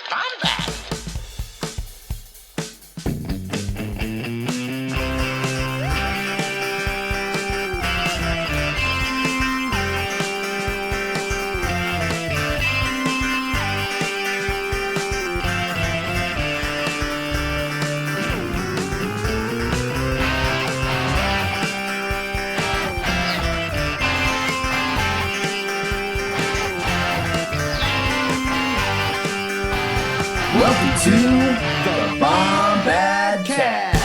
Bombad. Welcome to the Bombadcast.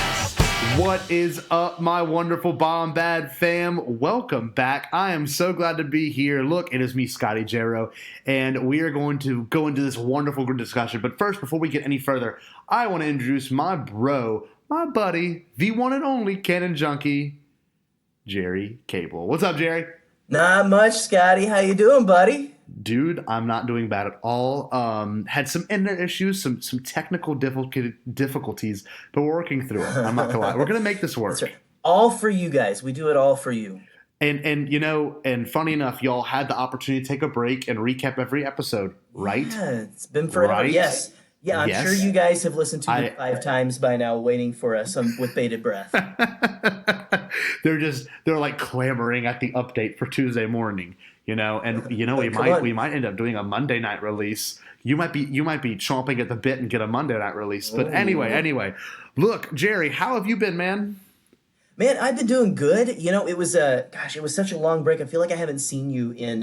What is up, my wonderful Bombad fam? Welcome back. I am so glad to be here. Look, it is me, Scotty, Gerry, and we are going to go into this wonderful group discussion. But first, before we get any further, I want to introduce my bro, my buddy, the one and only canon junkie, Gerry Cable. What's up, Gerry? Not much, Scotty. How you doing, buddy? Dude, I'm not doing bad at all. Had some internet issues, some technical difficulties, but we're working through it. I'm not gonna lie. We're gonna make this work. That's right. All for you guys. We do it all for you. And you know, and funny enough, y'all had the opportunity to take a break and recap every episode, right? Yeah, it's been forever. Right? Yes. Yeah, I'm Yes. sure you guys have listened to it 5 times by now, waiting for us with bated breath. They're like clamoring at the update for Tuesday morning, you know, and you know we might end up doing a Monday night release. You might be chomping at the bit and get a Monday night release. But anyway, look, Gerry, how have you been, man? Man, I've been doing good. You know, it was such a long break. I feel like I haven't seen you in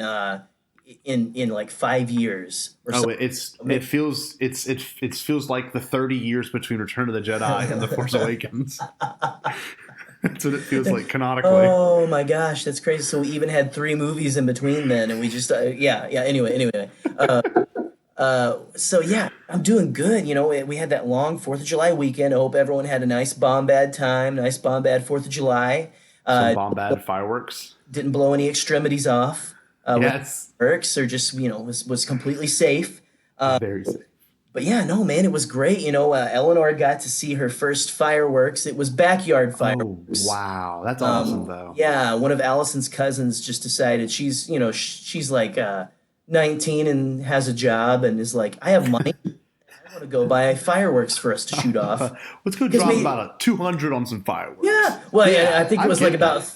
like 5 years or so. It feels like the 30 years between Return of the Jedi and The Force Awakens. That's what it feels like canonically. Oh my gosh, that's crazy. So we even had 3 movies in between then, and we just anyway. So yeah, I'm doing good. You know, we had that long 4th of July weekend. I hope everyone had a nice Bombad time, nice Bombad 4th of July. Some Bombad fireworks. Didn't blow any extremities off. Yes. Fireworks, or just, you know, was completely safe. Very safe. But yeah, no, man, it was great. You know, Eleanor got to see her first fireworks. It was backyard fireworks. Oh, wow. That's awesome, though. Yeah, one of Allison's cousins just decided she's like 19 and has a job and is like, I have money. I want to go buy fireworks for us to shoot off. Let's go drop about a 200 on some fireworks. Yeah. Well, yeah, I think it was like about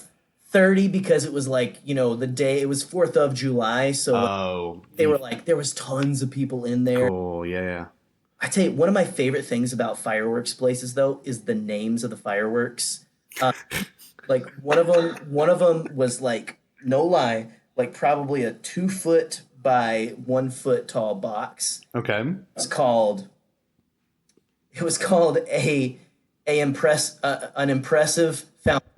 30 because it was like, you know, the day, it was 4th of July. So they were like, there was tons of people in there. Oh, yeah. I tell you, one of my favorite things about fireworks places, though, is the names of the fireworks. Like one of them was like, no lie, like probably a 2-foot by 1 foot tall box. Okay. It was called an impressive fountain.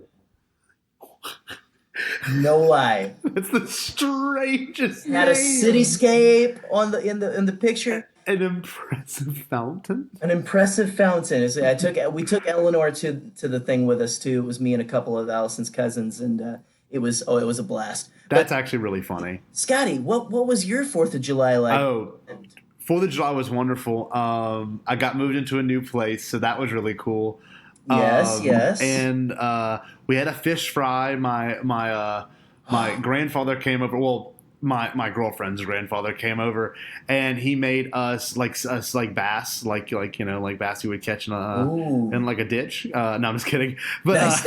No lie. That's the strangest name. Had a cityscape in the picture. An impressive fountain. An impressive fountain. We took Eleanor to the thing with us too. It was me and a couple of Allison's cousins, and it was a blast. That's actually really funny. Scotty, what was your 4th of July like? Oh, 4th of July was wonderful. I got moved into a new place, so that was really cool. Yes. And we had a fish fry. My grandfather came over. Well, my girlfriend's grandfather came over, and he made us like bass, like bass you would catch in like a ditch. No, I'm just kidding. But nice.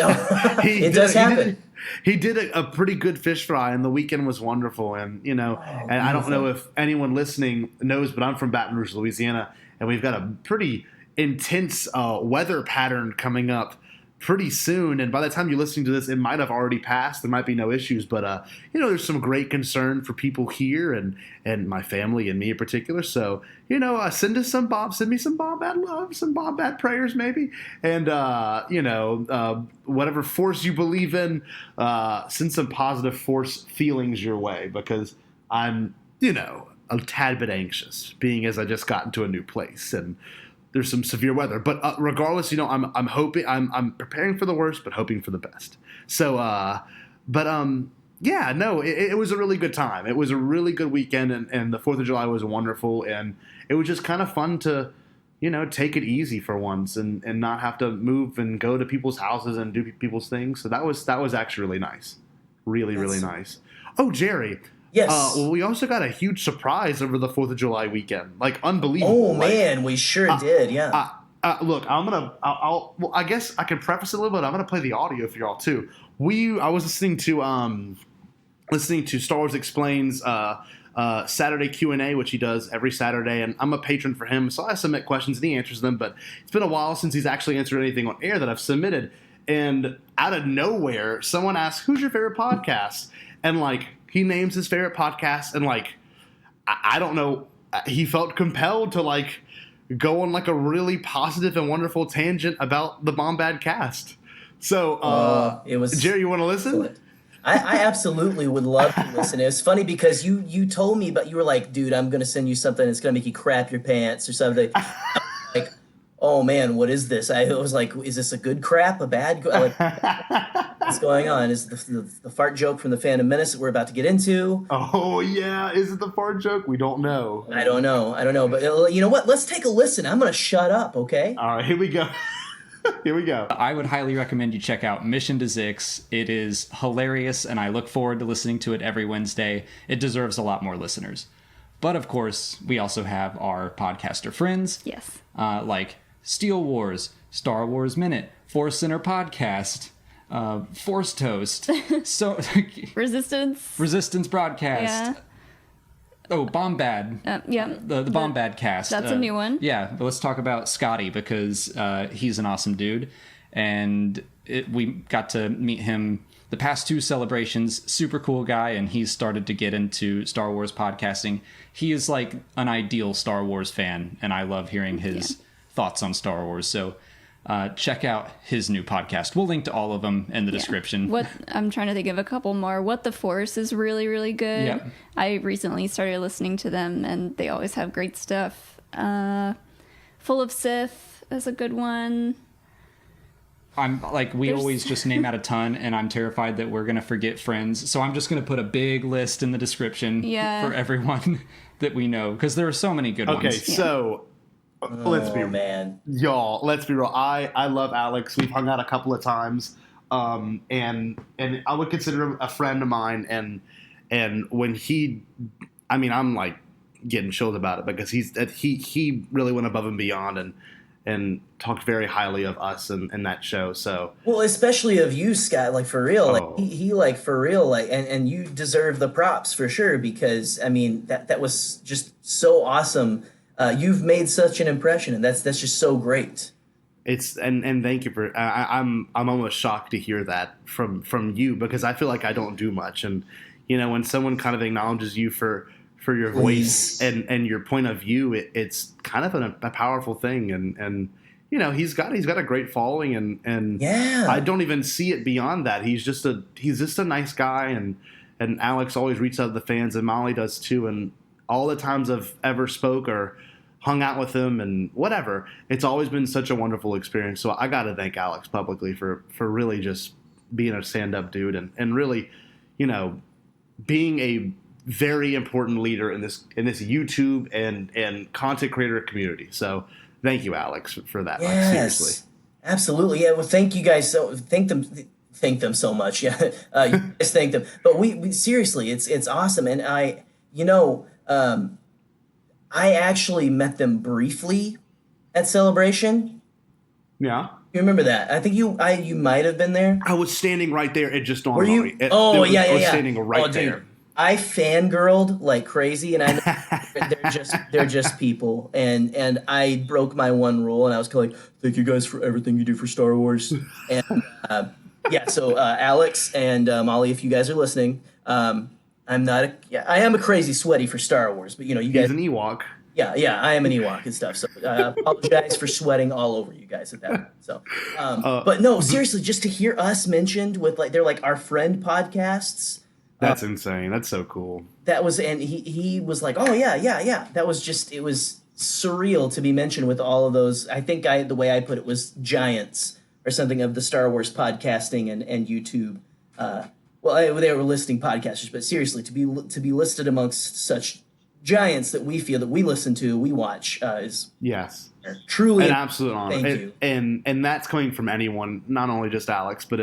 It does happen. He did a pretty good fish fry, and the weekend was wonderful. And and I don't know if anyone listening knows, but I'm from Baton Rouge, Louisiana, and we've got a pretty intense weather pattern coming up pretty soon, and by the time you're listening to this, it might have already passed. There might be no issues, but there's some great concern for people here and my family and me in particular. So send me some Bombad love, some Bombad prayers maybe, and whatever force you believe in, send some positive force feelings your way, because I'm a tad bit anxious, being as I just got into a new place and there's some severe weather, but regardless, I'm hoping, I'm preparing for the worst, but hoping for the best. So, it was a really good time. It was a really good weekend, and the 4th of July was wonderful, and it was just kind of fun to, take it easy for once and not have to move and go to people's houses and do people's things. So that was actually really nice. Really nice. Oh, Gerry, Yes. Well, we also got a huge surprise over the 4th of July weekend. Like, unbelievable. Oh, man, we sure did, yeah. Look, well, I guess I can preface it a little bit. I'm gonna play the audio for y'all too. I was listening to Star Wars Explains Saturday Q&A, which he does every Saturday, and I'm a patron for him, so I submit questions and he answers them. But it's been a while since he's actually answered anything on air that I've submitted. And out of nowhere, someone asks, "Who's your favorite podcast?" And like, he names his favorite podcast, and like, I don't know, he felt compelled to like go on like a really positive and wonderful tangent about the Bombadcast. So, It was Gerry, you want to listen? excellent. I absolutely would love to listen. It was funny because you told me, but you were like, dude, I'm going to send you something that's going to make you crap your pants or something. Like, oh man, what is this? I was like, is this a good crap, a bad? Like, what's going on? Is the fart joke from the Phantom Menace that we're about to get into? Oh yeah, is it the fart joke? We don't know. I don't know. But you know what? Let's take a listen. I'm going to shut up, okay? All right, here we go. Here we go. I would highly recommend you check out Mission to Zix. It is hilarious, and I look forward to listening to it every Wednesday. It deserves a lot more listeners. But of course, we also have our podcaster friends. Yes. Like Steel Wars, Star Wars Minute, Force Center Podcast, Force Toast, so Resistance Broadcast. Yeah. Oh, Bombad. Yeah. The Bombadcast. That's a new one. Yeah, but let's talk about Scotty because he's an awesome dude. And we got to meet him the past 2 celebrations. Super cool guy, and he's started to get into Star Wars podcasting. He is like an ideal Star Wars fan, and I love hearing his thoughts on Star Wars. So check out his new podcast. We'll link to all of them in the description. I'm trying to think of a couple more. What the Force is really, really good. Yeah. I recently started listening to them, and they always have great stuff. Full of Sith is a good one. I'm like, we always just name out a ton, and I'm terrified that we're going to forget friends. So I'm just going to put a big list in the description for everyone that we know, because there are so many good ones. Okay, so let's be man. Y'all, let's be real. I love Alex. We've hung out a couple of times, and I would consider him a friend of mine. And when I'm like getting chilled about it because he really went above and beyond and talked very highly of us and that show. So well, especially of you, Scott. Like for real, like he like for real, like and you deserve the props for sure because I mean that was just so awesome. You've made such an impression, and that's just so great. It's and thank you for. I'm almost shocked to hear that from you because I feel like I don't do much, and you know when someone kind of acknowledges you for your voice and your point of view, it's kind of a powerful thing, and you know he's got a great following, and I don't even see it beyond that. He's just a nice guy, and Alex always reaches out to the fans, and Mollie does too, and all the times I've ever spoke or hung out with him and whatever, it's always been such a wonderful experience. So I got to thank Alex publicly for really just being a stand-up dude and really, you know, being a very important leader in this YouTube and content creator community. So thank you, Alex, for that. Yes, like, seriously. Absolutely. Yeah. Well, thank you guys. Thank them so much. Yeah. You guys thank them. But we seriously, it's awesome. And I actually met them briefly at Celebration. Yeah. You remember that? I think you might have been there. I was standing right there. It just dawned on me. Yeah. I was standing right dude, there. I fangirled like crazy, and I know they're just people, and I broke my one rule, and I was kind of like, thank you guys for everything you do for Star Wars, and So Alex and Mollie, if you guys are listening, I am a crazy sweaty for Star Wars, but you know, you guys. He's an Ewok. Yeah, I am an Ewok and stuff. So apologize for sweating all over you guys at that point. So, but no, seriously, just to hear us mentioned with like they're like our friend podcasts. That's insane. That's so cool. That was, and he was like, oh yeah. That was just, it was surreal to be mentioned with all of those. I think the way I put it was giants or something of the Star Wars podcasting and YouTube. They were listing podcasters, but seriously, to be listed amongst such giants that we feel that we listen to, we watch is truly an absolute honor. Thank you. And that's coming from anyone, not only just Alex, but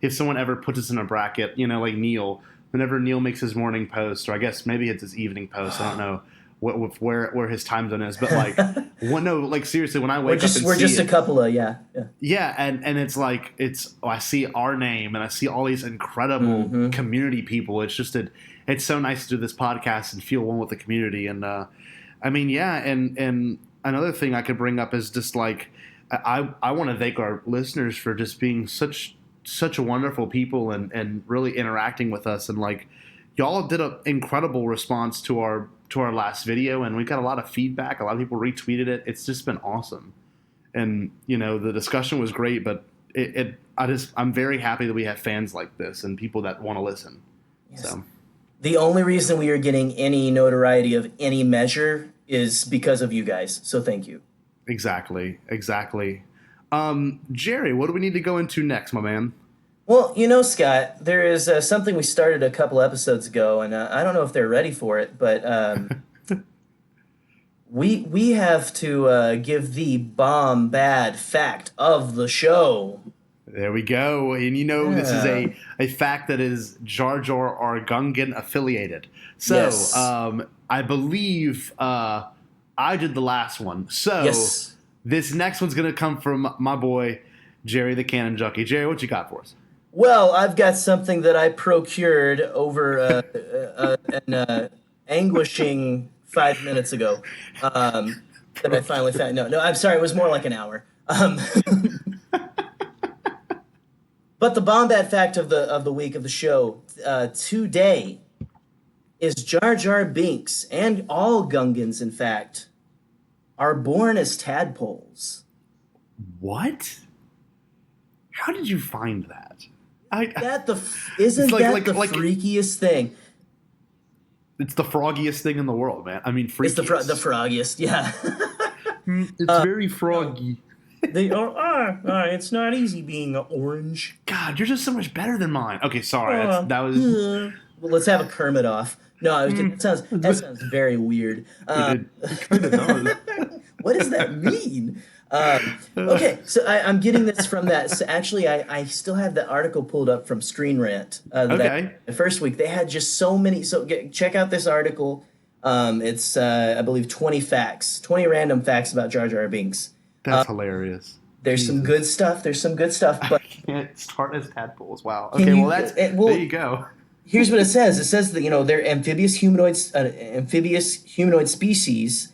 if someone ever puts us in a bracket, you know, like Neil, whenever Neil makes his morning post, or I guess maybe it's his evening post. I don't know where his time zone is, but like, seriously, when I wake up and we're see just it, a couple of and it's like I see our name and I see all these incredible community people. It's just it's so nice to do this podcast and feel one with the community. And and another thing I could bring up is just like I want to thank our listeners for just being such a wonderful people and really interacting with us, and like y'all did an incredible response to our last video, and we got a lot of feedback. A lot of people retweeted it. It's just been awesome. And, the discussion was great, but I'm very happy that we have fans like this and people that want to listen. Yes. So the only reason we are getting any notoriety of any measure is because of you guys. So thank you. Exactly. Gerry, what do we need to go into next, my man? Well, Scott, there is something we started a couple episodes ago, and I don't know if they're ready for it, but we have to give the Bombad fact of the show. There we go. And this is a fact that is Jar Jar are Gungan affiliated. So yes. I believe I did the last one. So yes. This next one's going to come from my boy, Gerry the Cannon Junkie. Gerry, what you got for us? Well, I've got something that I procured over an anguishing 5 minutes ago that I finally found. No, I'm sorry. It was more like an hour. But the Bombad fact of the week of the show today is Jar Jar Binks and all Gungans, in fact, are born as tadpoles. What? How did you find that? Isn't that the freakiest thing? It's the froggiest thing in the world, man. I mean, freakiest. It's the froggiest, yeah. It's very froggy. They are. It's not easy being orange. God, you're just so much better than mine. Okay, sorry. That was. Well, let's have a Kermit off. No, that sounds very weird. It kind of does. What does that mean? Okay, so I'm getting this from that. So actually, I still have the article pulled up from Screen Rant. Okay. The first week they had just so many. So check out this article. It's I believe 20 random facts about Jar Jar Binks. That's hilarious. There's some good stuff. But I can't start as tadpoles. Wow. Okay, there you go. Here's what it says. It says that they're amphibious humanoid species.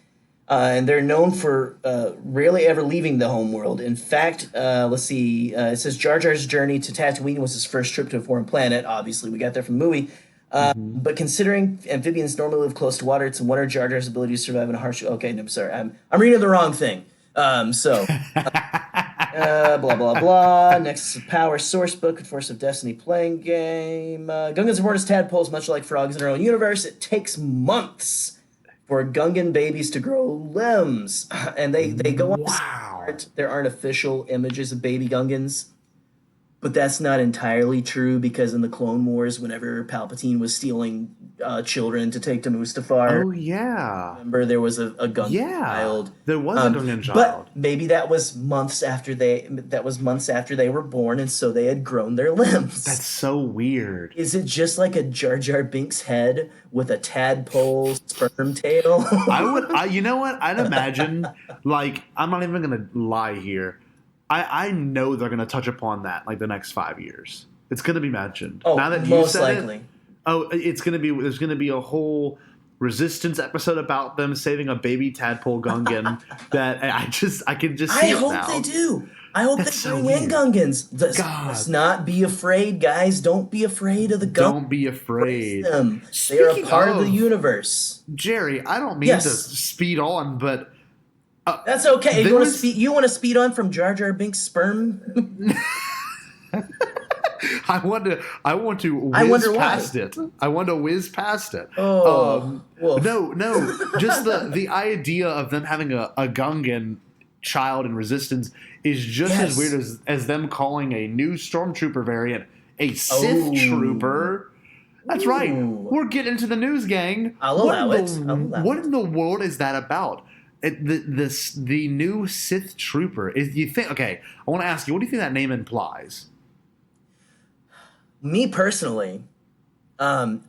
And they're known for rarely ever leaving the homeworld. In fact, let's see. It says Jar Jar's journey to Tatooine was his first trip to a foreign planet. Obviously, we got there from the movie. But considering amphibians normally live close to water, it's a wonder Jar Jar's ability to survive in a harsh. Okay, no, I'm sorry. I'm reading the wrong thing. Blah blah blah. Next is Power Source Book, Force of Destiny playing game. Gungans are born as tadpoles, much like frogs in our own universe. It takes months for Gungan babies to grow limbs, and they go on. Wow. There aren't official images of baby Gungans, but that's not entirely true because in the Clone Wars, whenever Palpatine was stealing children to take to Mustafar, oh yeah, remember there was a Gungan child. There was a Gungan child, but maybe that was months after they were born, and so they had grown their limbs. That's so weird. Is it just like a Jar Jar Binks head with a tadpole sperm tail? You know what? I'd imagine, like, I'm not even gonna lie here. I know they're gonna touch upon that like the next 5 years. It's gonna be mentioned. Oh, now that most you said likely. It, it's gonna be. There's gonna be a whole Resistance episode about them saving a baby tadpole Gungan. That I can just. See I hope now. They do. I hope That's they so bring in weird. Gungans. Let's not be afraid, guys. Don't be afraid of the Gungans. Don't be afraid. Them. They are a part of the universe. Gerry, I don't mean to speed on, but. That's okay. You want to speed on from Jar Jar Binks' sperm? I want to whiz past it. I want to whiz past it. Oh, no. Just the idea of them having a Gungan child in Resistance is just as weird as them calling a new Stormtrooper variant a Sith Trooper. That's right. We're getting into the news, gang. I'll allow it. What in the world is that about? The new Sith Trooper is. You think? Okay, I want to ask you. What do you think that name implies? Me personally, I'm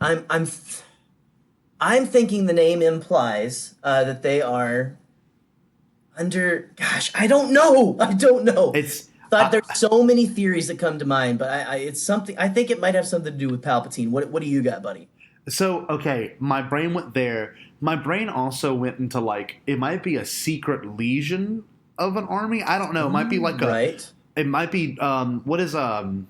thinking the name implies that they are under. Gosh, I don't know. I don't know. Thought there's so many theories that come to mind, but it's something. I think it might have something to do with Palpatine. What do you got, buddy? So, okay, my brain went there. My brain also went into, like, it might be a secret legion of an army. I don't know. It might be like right. It might be, what is, wow,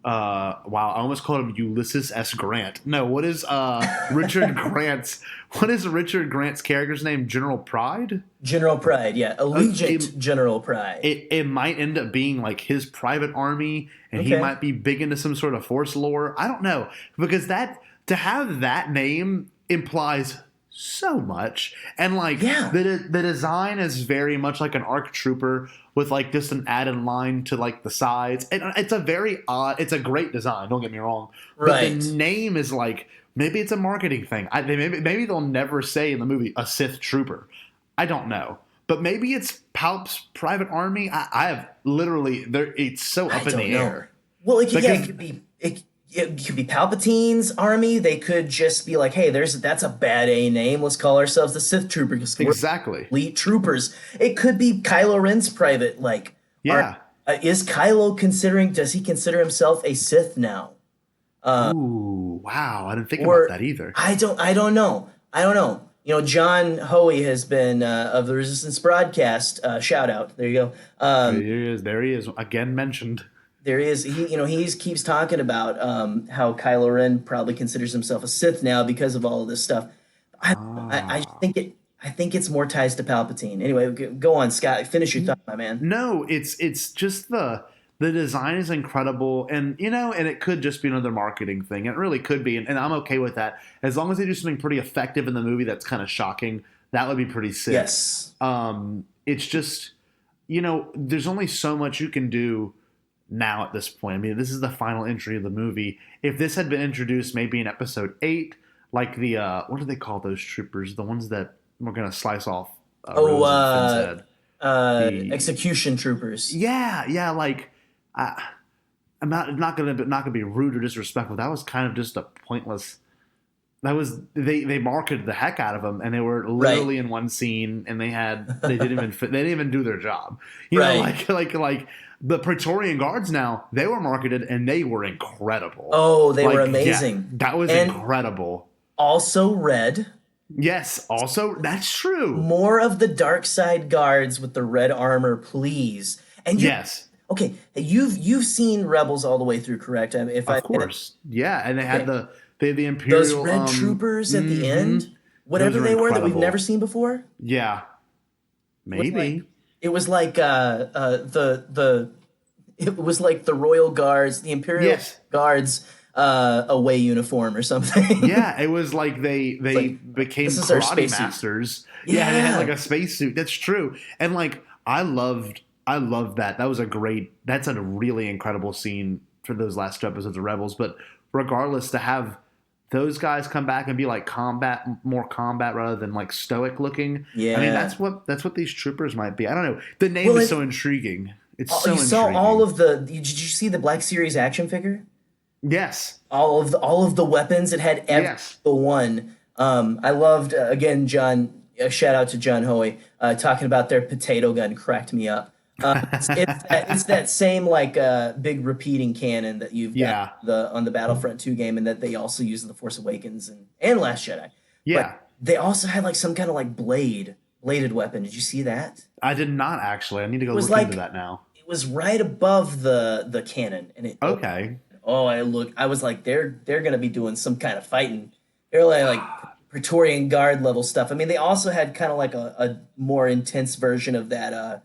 I almost called him Ulysses S. Grant. No, what is Richard Grant's character's name? General Pride? General Pride, yeah. Allegiant General Pride. It might end up being like his private army, and he might be big into some sort of Force lore. I don't know. Because to have that name implies so much. And like the design is very much like an ARC trooper with like just an added line to like the sides. And it's a very odd, it's a great design, don't get me wrong. Right. But the name is like, maybe it's a marketing thing. Maybe they'll never say in the movie a Sith trooper. I don't know. But maybe it's Palp's private army. I have literally, it's so up in the air. Well, it could be. It could be Palpatine's army. They could just be like, "Hey, that's a bad A name. Let's call ourselves the Sith Troopers." Exactly. Elite troopers. It could be Kylo Ren's private. Like, is Kylo does he consider himself a Sith now? Ooh, wow! I didn't think about that either. I don't know. You know, John Hoey has been of the Resistance broadcast. Shout out. There you go. There he is again mentioned. There is he keeps talking about how Kylo Ren probably considers himself a Sith now because of all of this stuff. I think it's more ties to Palpatine. Anyway, go on, Scott. Finish your thought, my man. No, it's just the design is incredible, and and it could just be another marketing thing. It really could be, and I'm okay with that as long as they do something pretty effective in the movie that's kind of shocking. That would be pretty sick. Yes. It's just there's only so much you can do now at this point. I mean, this is the final entry of the movie. If this had been introduced maybe in episode 8, like the what do they call those troopers? The ones that we're gonna slice off. Execution troopers. Yeah. Like, I'm not gonna be rude or disrespectful. That was kind of just a pointless. That was they marketed the heck out of them, and they were literally in one scene, and they didn't even do their job. You know, like. The Praetorian Guards now, they were marketed and they were incredible. Oh, they were amazing. Yeah, that was incredible. Also red. Yes, also, that's true. More of the dark side guards with the red armor, please. And yes. Okay, you've seen Rebels all the way through, correct? I mean, of course. Yeah, and they had the Imperial... Those red troopers at the end, whatever they were that we've never seen before? Yeah. Maybe. It was like it was like the Royal Guards, the Imperial Guards away uniform or something. Yeah, it was like they became karate masters. Yeah, they had like a spacesuit. That's true. And like I loved that. That's a really incredible scene for those last 2 episodes of Rebels. But regardless, to have those guys come back and be like more combat rather than like stoic looking. Yeah. I mean, that's what these troopers might be. I don't know. The name is so intriguing. It's so intriguing. You saw all of did you see the Black Series action figure? Yes. All of the weapons. It had every one. I loved, again, John, shout out to John Hoey, talking about their potato gun cracked me up. It's that same like big repeating cannon that you've got on the Battlefront 2 game, and that they also use in The Force Awakens and Last Jedi. Yeah, but they also had like some kind of like bladed weapon. Did you see that? I did not actually. I need to go look into that now. It was right above the cannon, and I was like, they're gonna be doing some kind of fighting. They're like Praetorian Guard level stuff. I mean, they also had kind of like a more intense version of that.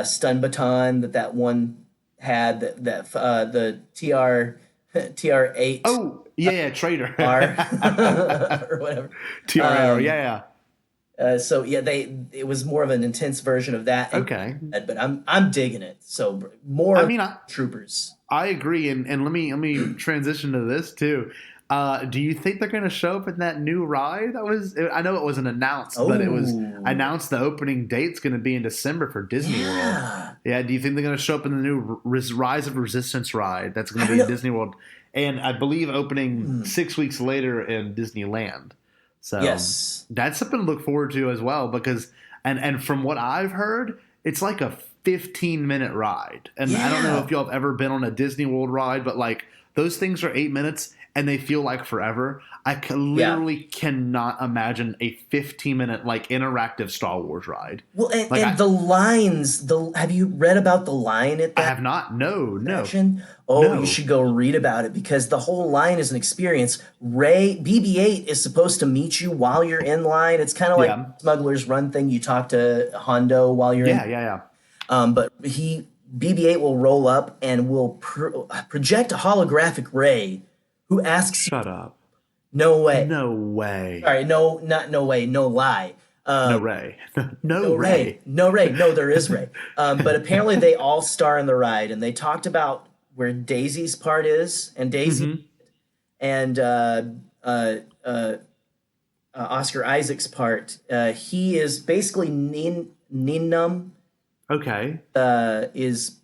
Stun baton that one had that the TR8. Oh yeah, traitor or whatever. TR8, yeah. So yeah, it was more of an intense version of that. Okay, but I'm digging it. So more. I mean, troopers. I agree, and let me transition to this too. Do you think they're going to show up in that new ride? I know it wasn't announced, but it was announced the opening date's going to be in December for Disney World. Yeah, do you think they're going to show up in the new Rise of Resistance ride that's going to I be don't in Disney World? And I believe opening 6 weeks later in Disneyland. So Yes. that's something to look forward to as well because, and from what I've heard, it's like a 15-minute ride. And I don't know Yeah. if y'all have ever been on a Disney World ride, but like those things are 8 minutes and they feel like forever. I literally cannot imagine a 15-minute like interactive Star Wars ride. Well, and, Like the lines, have you read about the line at I that have not. No. attraction? Oh, No. you should go read about it because the whole line is an experience. BB-8 is supposed to meet you while you're in line. It's kind of like Smuggler's Run thing. You talk to Hondo while you're in. Yeah. But BB-8 will roll up and will project a holographic Rey who asks, Shut up. no way. No way. Sorry, no, not no way, no lie. No Ray. No Ray. No, there is Ray. But apparently they all star in the ride, and they talked about where Daisy's part is, and Daisy and Oscar Isaac's part. He is basically Ninum. Okay. Is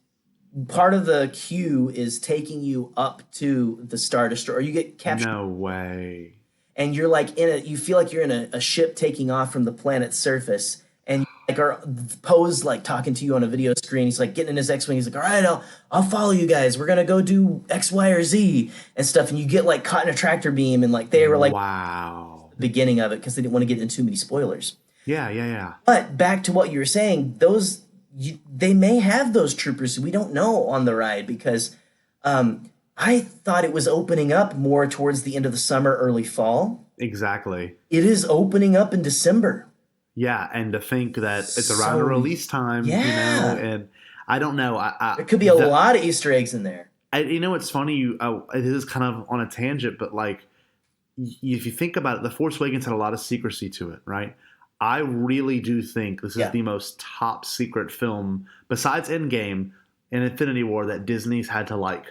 part of the queue is taking you up to the Star Destroyer. You get captured. No way. And you're like you feel like you're in a ship taking off from the planet's surface, and you like are posed like talking to you on a video screen. He's like getting in his X-wing. He's like, all right, I'll follow you guys. We're gonna go do X, Y, or Z and stuff. And you get like caught in a tractor beam, and like they were like, wow, the beginning of it because they didn't want to get into too many spoilers. Yeah. But back to what you were saying, they may have those troopers. We don't know on the ride because I thought it was opening up more towards the end of the summer, early fall. Exactly. It is opening up in December. Yeah, and to think that it's around the release time, and I don't know. There could be a lot of Easter eggs in there. It's funny. It is kind of on a tangent, but like, if you think about it, The Force Awakens had a lot of secrecy to it, right? I really do think this is the most top secret film besides Endgame and Infinity War that Disney's had to like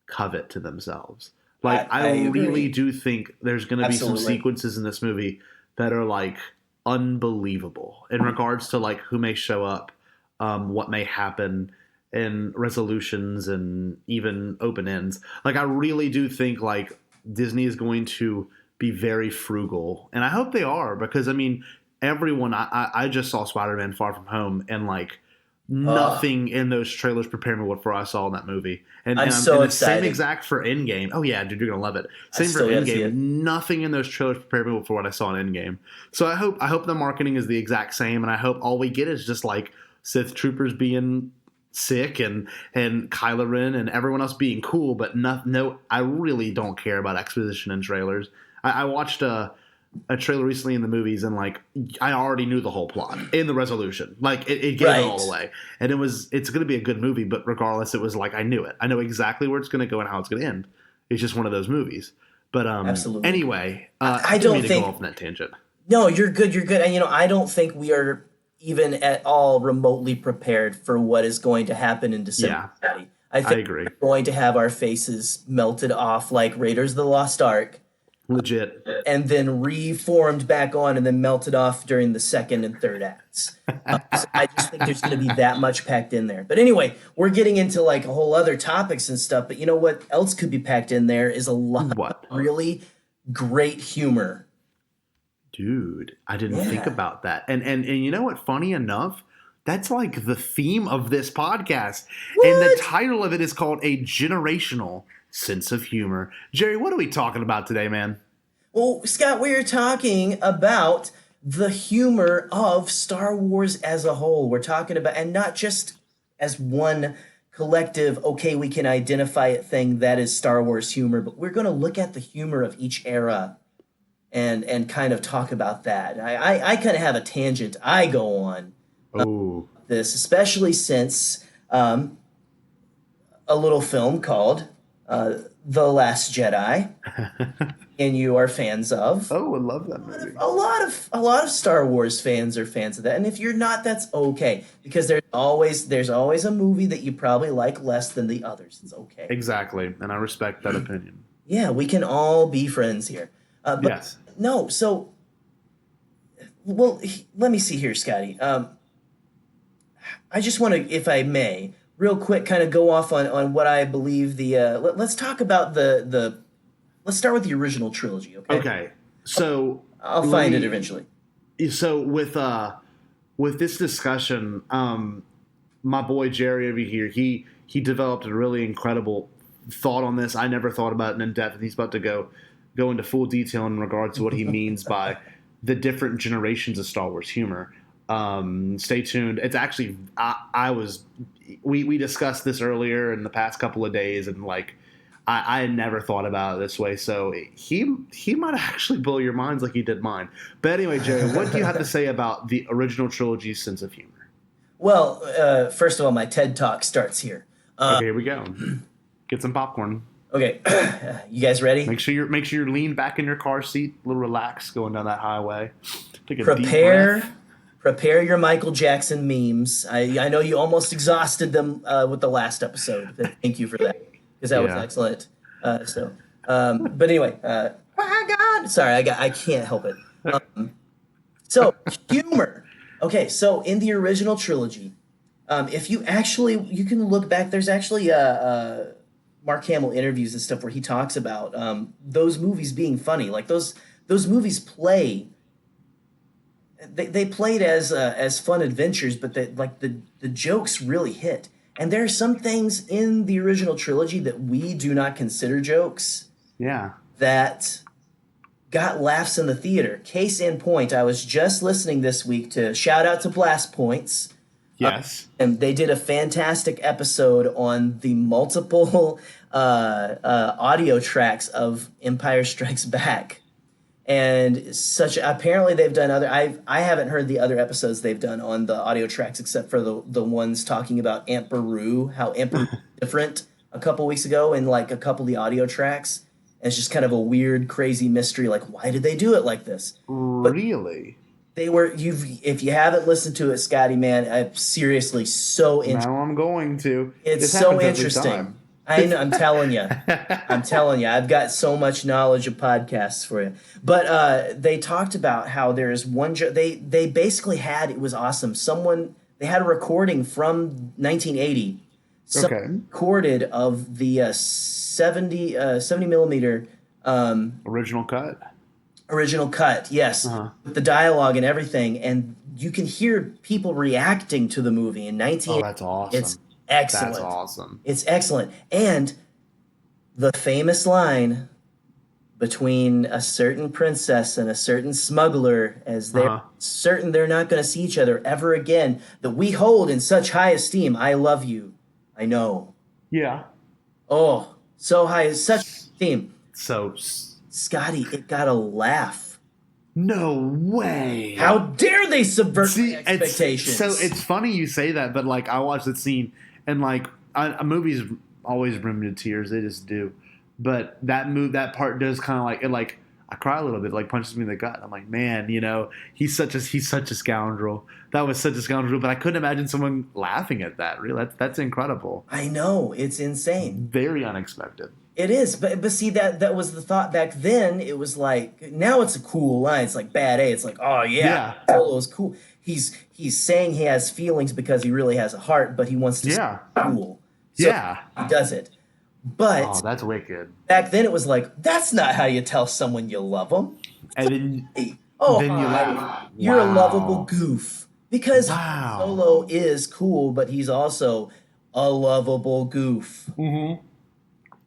covet to themselves. Like I really do think there's going to be some sequences in this movie that are like unbelievable in regards to like who may show up, what may happen, and resolutions and even open ends. Like I really do think like Disney is going to be very frugal, and I hope they are because I mean everyone. I just saw Spider-Man: Far From Home, and like nothing in those trailers prepared me for what I saw in that movie. And I'm so excited. Same exact for Endgame. Oh yeah, dude, you're gonna love it. Same for Endgame. Nothing in those trailers prepared me for what I saw in Endgame. So I hope the marketing is the exact same, and I hope all we get is just like Sith troopers being sick and Kylo Ren and everyone else being cool, but no, I really don't care about exposition in trailers. I watched a trailer recently in the movies, and like I already knew the whole plot in the resolution. Like it gave it all away, and it's going to be a good movie. But regardless, it was like I knew it. I know exactly where it's going to go and how it's going to end. It's just one of those movies. But absolutely. Anyway, I don't mean to go off on that tangent. No, you're good. You're good. And I don't think we are even at all remotely prepared for what is going to happen in December. Yeah, I think agree. We're going to have our faces melted off like Raiders of the Lost Ark. Legit. And then reformed back on and then melted off during the second and third acts. So I just think there's going to be that much packed in there. But anyway, we're getting into like a whole other topics and stuff. But you know what else could be packed in there is a lot of really great humor. Dude, I didn't think about that. And you know what? Funny enough, that's like the theme of this podcast. What? And the title of it is called A Generational Sense of Humor. Gerry, what are we talking about today, man? Well, Scott, we are talking about the humor of Star Wars as a whole. We're talking about, and not just as one collective, okay, we can identify it thing that is Star Wars humor, but we're going to look at the humor of each era and kind of talk about that. I kind of have a tangent I go on this, especially since a little film called The Last Jedi, and you are fans of. Oh, I love that movie. A lot of Star Wars fans are fans of that, and if you're not, that's okay, because there's always a movie that you probably like less than the others. It's okay. Exactly, and I respect that opinion. Yeah, we can all be friends here. But yes. No, so, well, let me see here, Scotty. I just want to, if I may, real quick, kind of go off on what I believe let's talk about let's start with the original trilogy, okay? Okay. So I'll find it eventually. So with this discussion, my boy Gerry over here, he developed a really incredible thought on this. I never thought about it in depth, and he's about to go into full detail in regards to what he means by the different generations of Star Wars humor. Stay tuned. It's actually we discussed this earlier in the past couple of days, and like I had never thought about it this way. So he might actually blow your minds like he did mine. But anyway, Gerry, what do you have to say about the original trilogy's sense of humor? Well, first of all, my TED Talk starts here. Okay, here we go. Get some popcorn. Okay, you guys ready? Make sure you're leaned back in your car seat, a little relaxed going down that highway. Take a deep breath. Prepare your Michael Jackson memes. I know you almost exhausted them with the last episode. Thank you for that, because that was excellent. But anyway, oh my God, sorry, I can't help it. So humor. Okay, so in the original trilogy, if you can look back, there's actually Mark Hamill interviews and stuff where he talks about those movies being funny. Like those movies play. They played as fun adventures, but the jokes really hit. And there are some things in the original trilogy that we do not consider jokes. Yeah. That got laughs in the theater. Case in point, I was just listening this week to shout out to Blast Points. Yes. And they did a fantastic episode on the multiple audio tracks of Empire Strikes Back. And apparently they've done I haven't heard the other episodes they've done on the audio tracks except for the ones talking about Aunt Beru, how Aunt Beru is different a couple weeks ago in like a couple of the audio tracks. And it's just kind of a weird, crazy mystery. Like, why did they do it like this? Really? They were if you haven't listened to it, Scotty, man, I'm seriously so interested. Now I'm going to. It's so interesting. I know, I'm telling you. I've got so much knowledge of podcasts for you. But they talked about how there's one they basically had, it was awesome. They had a recording from 1980. Recorded of the 70 millimeter original cut, yes. With the dialogue and everything, and you can hear people reacting to the movie in 1980. Oh, that's awesome. It's excellent. That's awesome. It's excellent. And the famous line between a certain princess and a certain smuggler, as they're certain they're not going to see each other ever again, that we hold in such high esteem. I love you. I know. Yeah. Oh, so high, such esteem. So, Scotty, it got a laugh. No way. How dare they subvert my expectations? So it's funny you say that, but like I watched the scene and like movies always bring me to tears. They just do. But that part does kind of like it. Like I cry a little bit. Like punches me in the gut. I'm like, man, he's such a scoundrel. That was such a scoundrel. But I couldn't imagine someone laughing at that. Really, that's incredible. I know, it's insane. Very unexpected. It is, but see that was the thought back then. It was like now it's a cool line. It's like bad A. It's like, oh yeah. Solo's cool. He's saying he has feelings because he really has a heart, but he wants to say cool. So he does it. But that's wicked. Back then it was like, that's not how you tell someone you love them. And then you laugh. You're a lovable goof. Because Solo is cool, but he's also a lovable goof. Mm-hmm.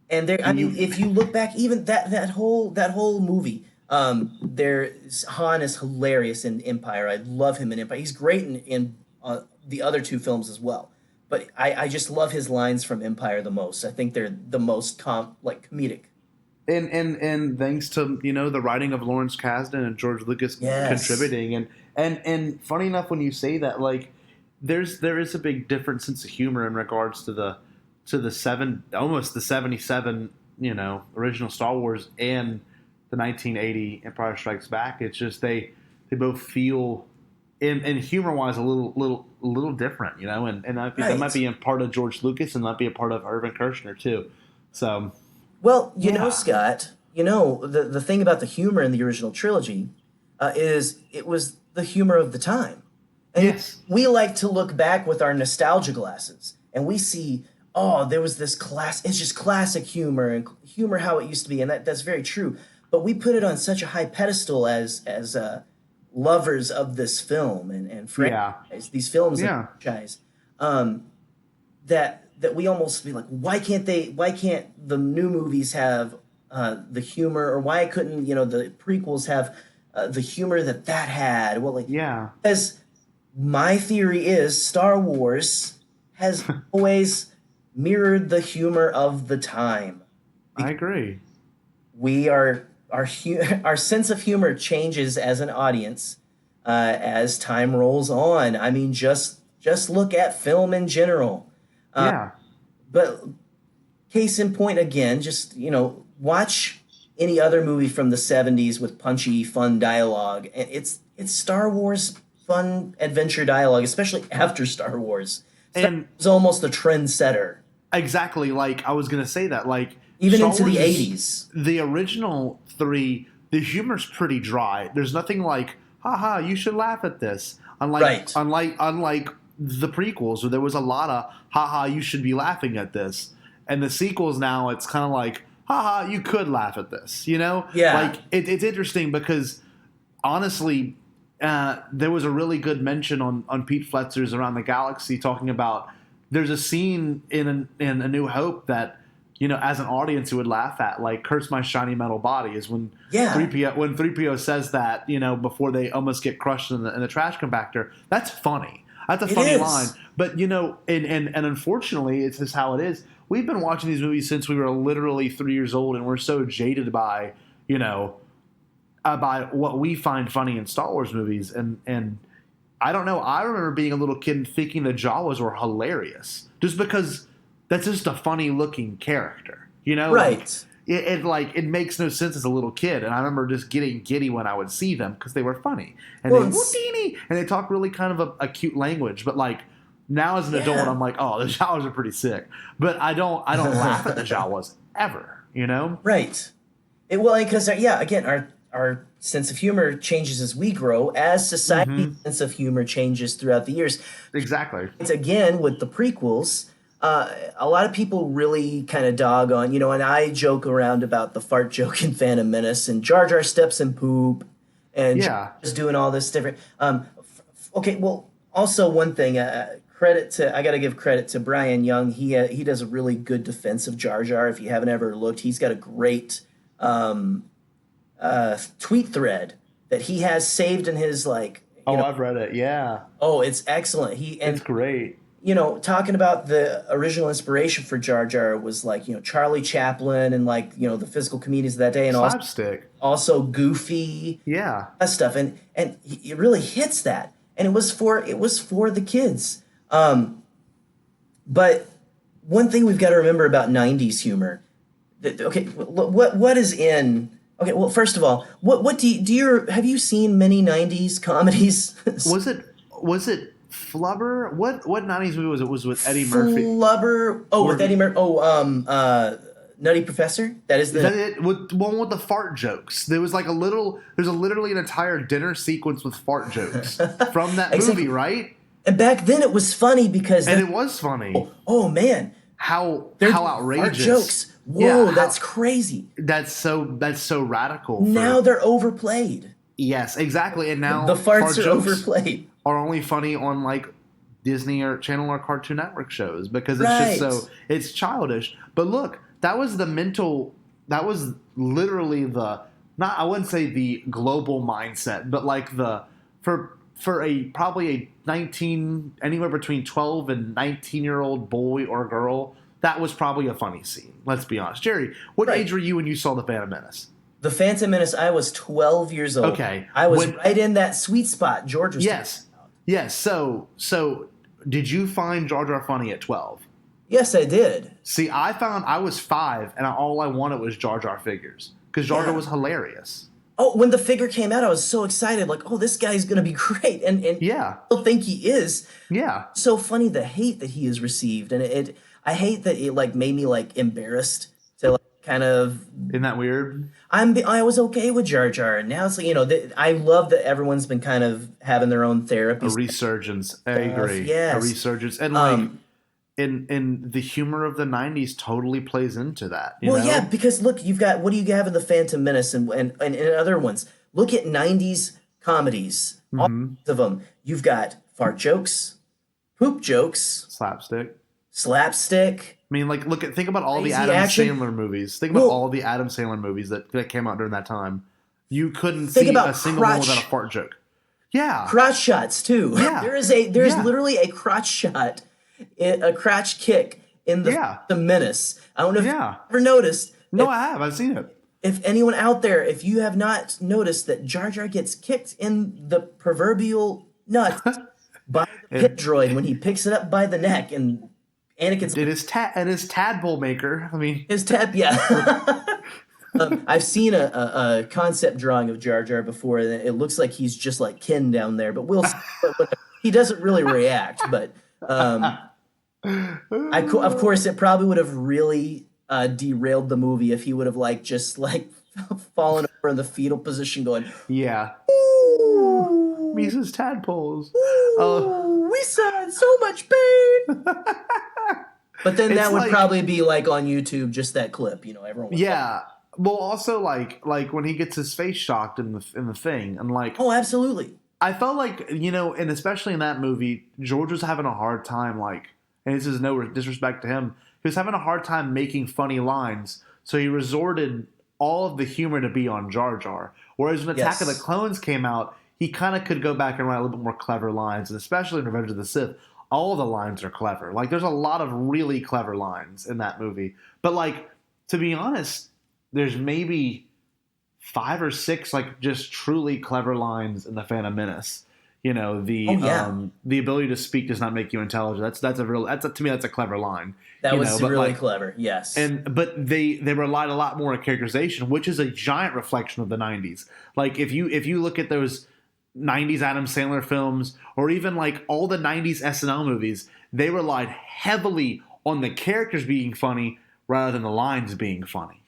And if you look back, even that whole movie, Han is hilarious in Empire. I love him in Empire. He's great in the other two films as well. But I just love his lines from Empire the most. I think they're the most comedic. And thanks to the writing of Lawrence Kasdan and George Lucas contributing and funny enough when you say that, like there is a big different sense of humor in regards to the 77 original Star Wars and the 1980 Empire Strikes Back. It's just they both feel and humor wise a little different, and that might be a part of George Lucas and might be a part of Irvin Kershner too. So Scott, the thing about the humor in the original trilogy is it was the humor of the time. And Yes. we like to look back with our nostalgia glasses, and we see, oh, there was this it's just classic humor and humor how it used to be, and that's very true. But we put it on such a high pedestal as lovers of this film and franchise, these films and franchise, that we almost be like, why can't the new movies have the humor, or why couldn't the prequels have the humor that had? Well, as my theory is, Star Wars has always mirrored the humor of the time. I agree. Our sense of humor changes as an audience as time rolls on. I mean, just look at film in general. But case in point again, just watch any other movie from the 70s with punchy, fun dialogue. It's Star Wars fun adventure dialogue, especially after Star Wars. And it's almost a trendsetter. Exactly. Like I was gonna say that. Like even Star into Wars the 80s. The original 3, the humor's pretty dry. There's nothing like, haha, you should laugh at this. Unlike the prequels, where there was a lot of haha, you should be laughing at this. And the sequels now, it's kind of like, haha, you could laugh at this, Yeah. Like it's interesting because honestly, there was a really good mention on Pete Fletzer's Around the Galaxy talking about there's a scene in A New Hope that, as an audience who would laugh at, like, curse my shiny metal body, is when 3PO says that, before they almost get crushed in the trash compactor. That's funny. That's a funny line. But, and unfortunately, it's just how it is. We've been watching these movies since we were literally 3 years old, and we're so jaded by, by what we find funny in Star Wars movies. And I don't know. I remember being a little kid and thinking the Jawas were hilarious just because that's just a funny looking character, Right. Like, it makes no sense as a little kid. And I remember just getting giddy when I would see them because they were funny. And they talk really kind of a cute language. But like now as an adult, I'm like, oh, the Jawas are pretty sick. But I don't laugh at the Jawas ever, Right. Because again, our sense of humor changes as we grow, as society's sense of humor changes throughout the years. Exactly. It's again with the prequels. A lot of people really kind of dog on, and I joke around about the fart joke in Phantom Menace and Jar Jar steps and poop and is doing all this different. Okay, well, also one thing, I got to give credit to Brian Young. He does a really good defense of Jar Jar. If you haven't ever looked, he's got a great tweet thread that he has saved in his I've read it. Yeah. Oh, it's excellent. It's great. Talking about the original inspiration for Jar Jar was Charlie Chaplin and the physical comedians of that day, and Slapstick. also Goofy. Yeah. That stuff, and it really hits that, and it was for the kids. But one thing we've got to remember about '90s humor. What is in? Okay, well, first of all, what do you have you seen many '90s comedies? Was it Flubber? What '90s movie was it? Was with Eddie Murphy? Flubber. Oh, with Eddie Murphy. Nutty Professor. That is it. With one with the fart jokes. There's literally an entire dinner sequence with fart jokes from that movie, right? And back then it was funny because it was funny. Oh man, how outrageous fart jokes. Whoa, that's crazy. That's so radical. Now they're overplayed. Yes, exactly. And now the farts are overplayed. Are only funny on like Disney or Channel or Cartoon Network shows because it's just it's childish. But look, that was literally I wouldn't say the global mindset, but like for probably a 19 anywhere between 12 and 19-year-old boy or girl. That was probably a funny scene. Let's be honest. Jerry, what age were you when you saw The Phantom Menace? The Phantom Menace, I was 12 years old. Okay. I was right in that sweet spot George was talking about. Yes. So did you find Jar Jar funny at 12? Yes, I did. See, I was 5, and all I wanted was Jar Jar figures because Jar Jar was hilarious. Oh, when the figure came out, I was so excited. Like, oh, this guy's going to be great. And I still think he is. Yeah. So funny the hate that he has received. And I hate that it made me embarrassed to kind of. Isn't that weird? I was okay with Jar Jar, and now it's like, I love that everyone's been kind of having their own therapy. A resurgence. I agree. Yes. A resurgence. And like in the humor of the 90s totally plays into that. You know? Yeah, because look, what do you have in the Phantom Menace and other ones? Look at 90s comedies. All of them. You've got fart jokes, poop jokes, slapstick. I mean, like, think about all the Crazy Adam action. Sandler movies. Think about all the Adam Sandler movies that came out during that time. You couldn't see about a single one without a fart joke. Yeah. Crotch shots too. Yeah. There's literally a crotch shot, a crotch kick in the Menace. I don't know if you've ever noticed. No, I have. I've seen it. If anyone out there, if you have not noticed that Jar Jar gets kicked in the proverbial nut by the pit droid when he picks it up by the neck, and Anakin's his tadpole maker. I mean, his I've seen a concept drawing of Jar Jar before, and it looks like he's just like Ken down there. But he doesn't really react. But of course, it probably would have really derailed the movie if he would have just fallen over in the fetal position, going, "Yeah, Misa's tadpoles. We saw in so much pain." But then that would probably be on YouTube, just that clip. Everyone. Yeah. Well, also like when he gets his face shocked in the thing, and oh, absolutely. I felt like, and especially in that movie, George was having a hard time, and this is no disrespect to him, he was having a hard time making funny lines, so he resorted all of the humor to be on Jar Jar. Whereas when Attack of the Clones came out, he kind of could go back and write a little bit more clever lines, and especially in Revenge of the Sith, all the lines are clever. There's a lot of really clever lines in that movie. But, to be honest, there's maybe 5 or 6 just truly clever lines in the Phantom Menace. The ability to speak does not make you intelligent. To me that's a clever line. That was really clever. Yes. But they relied a lot more on characterization, which is a giant reflection of the 90s. If you look at those 90s Adam Sandler films, or even all the 90s SNL movies, they relied heavily on the characters being funny rather than the lines being funny.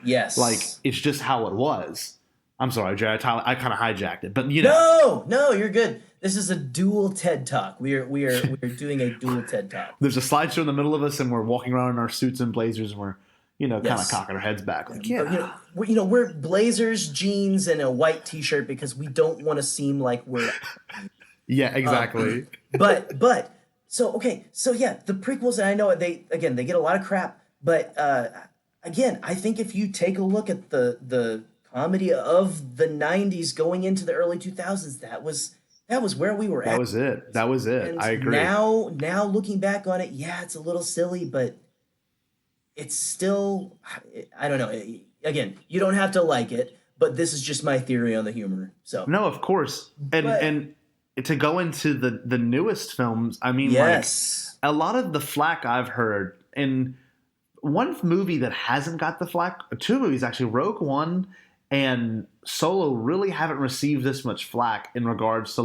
Yes. It's just how it was. I'm sorry, Jay. I kind of hijacked it, but No, you're good. This is a dual TED Talk. We are doing a dual TED Talk. There's a slideshow in the middle of us, and we're walking around in our suits and blazers, and we're kind of cocking our heads back, we're blazers, jeans, and a white T-shirt because we don't want to seem like we're. Yeah, exactly. But so the prequels, and I know they get a lot of crap, but again, I think if you take a look at the comedy of the 90s going into the early 2000s, that was where we were at. That was it. And I agree. Now looking back on it, it's a little silly, but it's still, I don't know. Again, you don't have to like it, but this is just my theory on the humor. So no, of course. And to go into the newest films, I mean, yes, a lot of the flack I've heard, and one movie that hasn't got the flack, 2 movies actually, Rogue One and Solo, really haven't received this much flack in regards to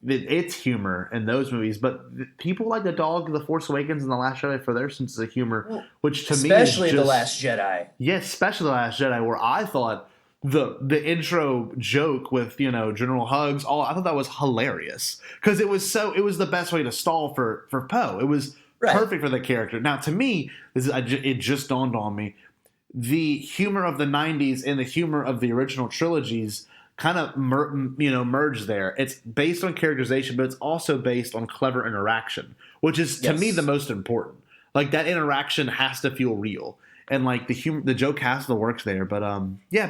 it's humor in those movies. But people like the dog, The Force Awakens, and The Last Jedi for their sense of humor, which to me is especially The Last Jedi. Yes, especially The Last Jedi, where I thought the intro joke with General Hugs, I thought that was hilarious because it was the best way to stall for Poe. It was perfect for the character. Now, to me, it just dawned on me. The humor of the 90s and the humor of the original trilogies kind of merge there. It's based on characterization, but it's also based on clever interaction, which is to me the most important. That interaction has to feel real, and the humor, the joke has to work there. But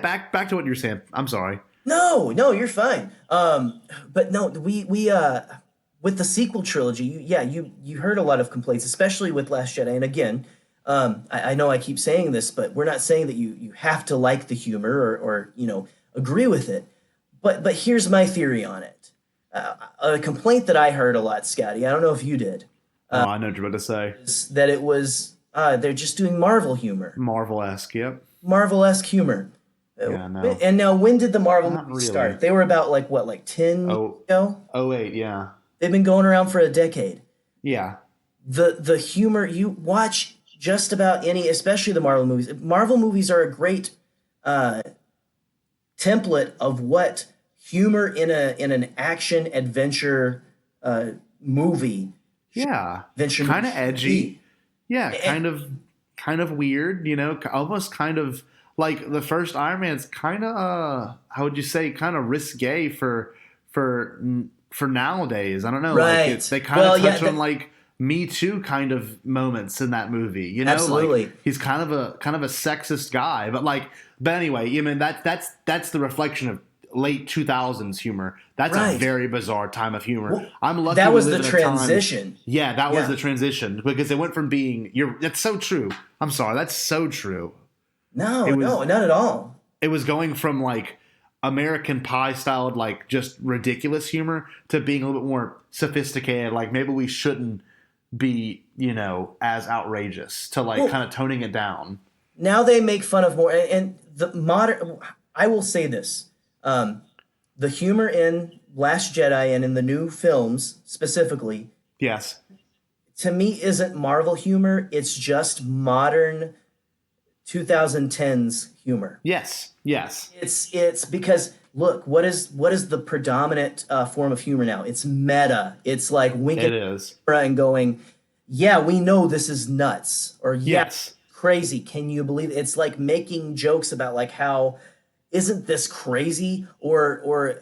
back to what you're saying. I'm sorry. No, you're fine. But no, we with the sequel trilogy, you heard a lot of complaints, especially with Last Jedi, and again. I know I keep saying this, but we're not saying that you have to like the humor or agree with it. But here's my theory on it. A complaint that I heard a lot, Scotty, I don't know if you did. I know what you're about to say. Is that it was they're just doing Marvel humor. Marvel-esque, yep. Marvel-esque humor. Yeah, no. And now, when did the Marvel movies start? They were about 10 years ago? 08, yeah. They've been going around for a decade. Yeah. The humor, you watch just about any, especially the Marvel movies. Marvel movies are a great template of what humor in an action adventure movie. Yeah, Adventure kind of movie edgy. Yeah, And- kind of weird. Almost kind of like the first Iron Man's kind of how would you say, kind of risque for nowadays. I don't know. Right. Like they kind of touch on like Me Too kind of moments in that movie. Absolutely. Like he's kind of a sexist guy, but anyway, that's the reflection of late 2000s humor. That's a very bizarre time of humor. Well, I'm lucky that was we the live in a time- transition. Yeah, that was the transition because it went from being that's so true. I'm sorry, that's so true. No, not at all. It was going from like American Pie styled, like just ridiculous humor to being a little bit more sophisticated. Like maybe we shouldn't be, as outrageous, to like kind of toning it down. Now they make fun of more, and the modern. I will say this: the humor in Last Jedi and in the new films specifically, Yes. to me, isn't Marvel humor. It's just modern 2010s humor. Yes. It's because look, what is the predominant form of humor now? It's meta. It's like winking It is. and going, yeah, we know this is nuts, or Yes. crazy. Can you believe it? It's like making jokes about like how isn't this crazy, or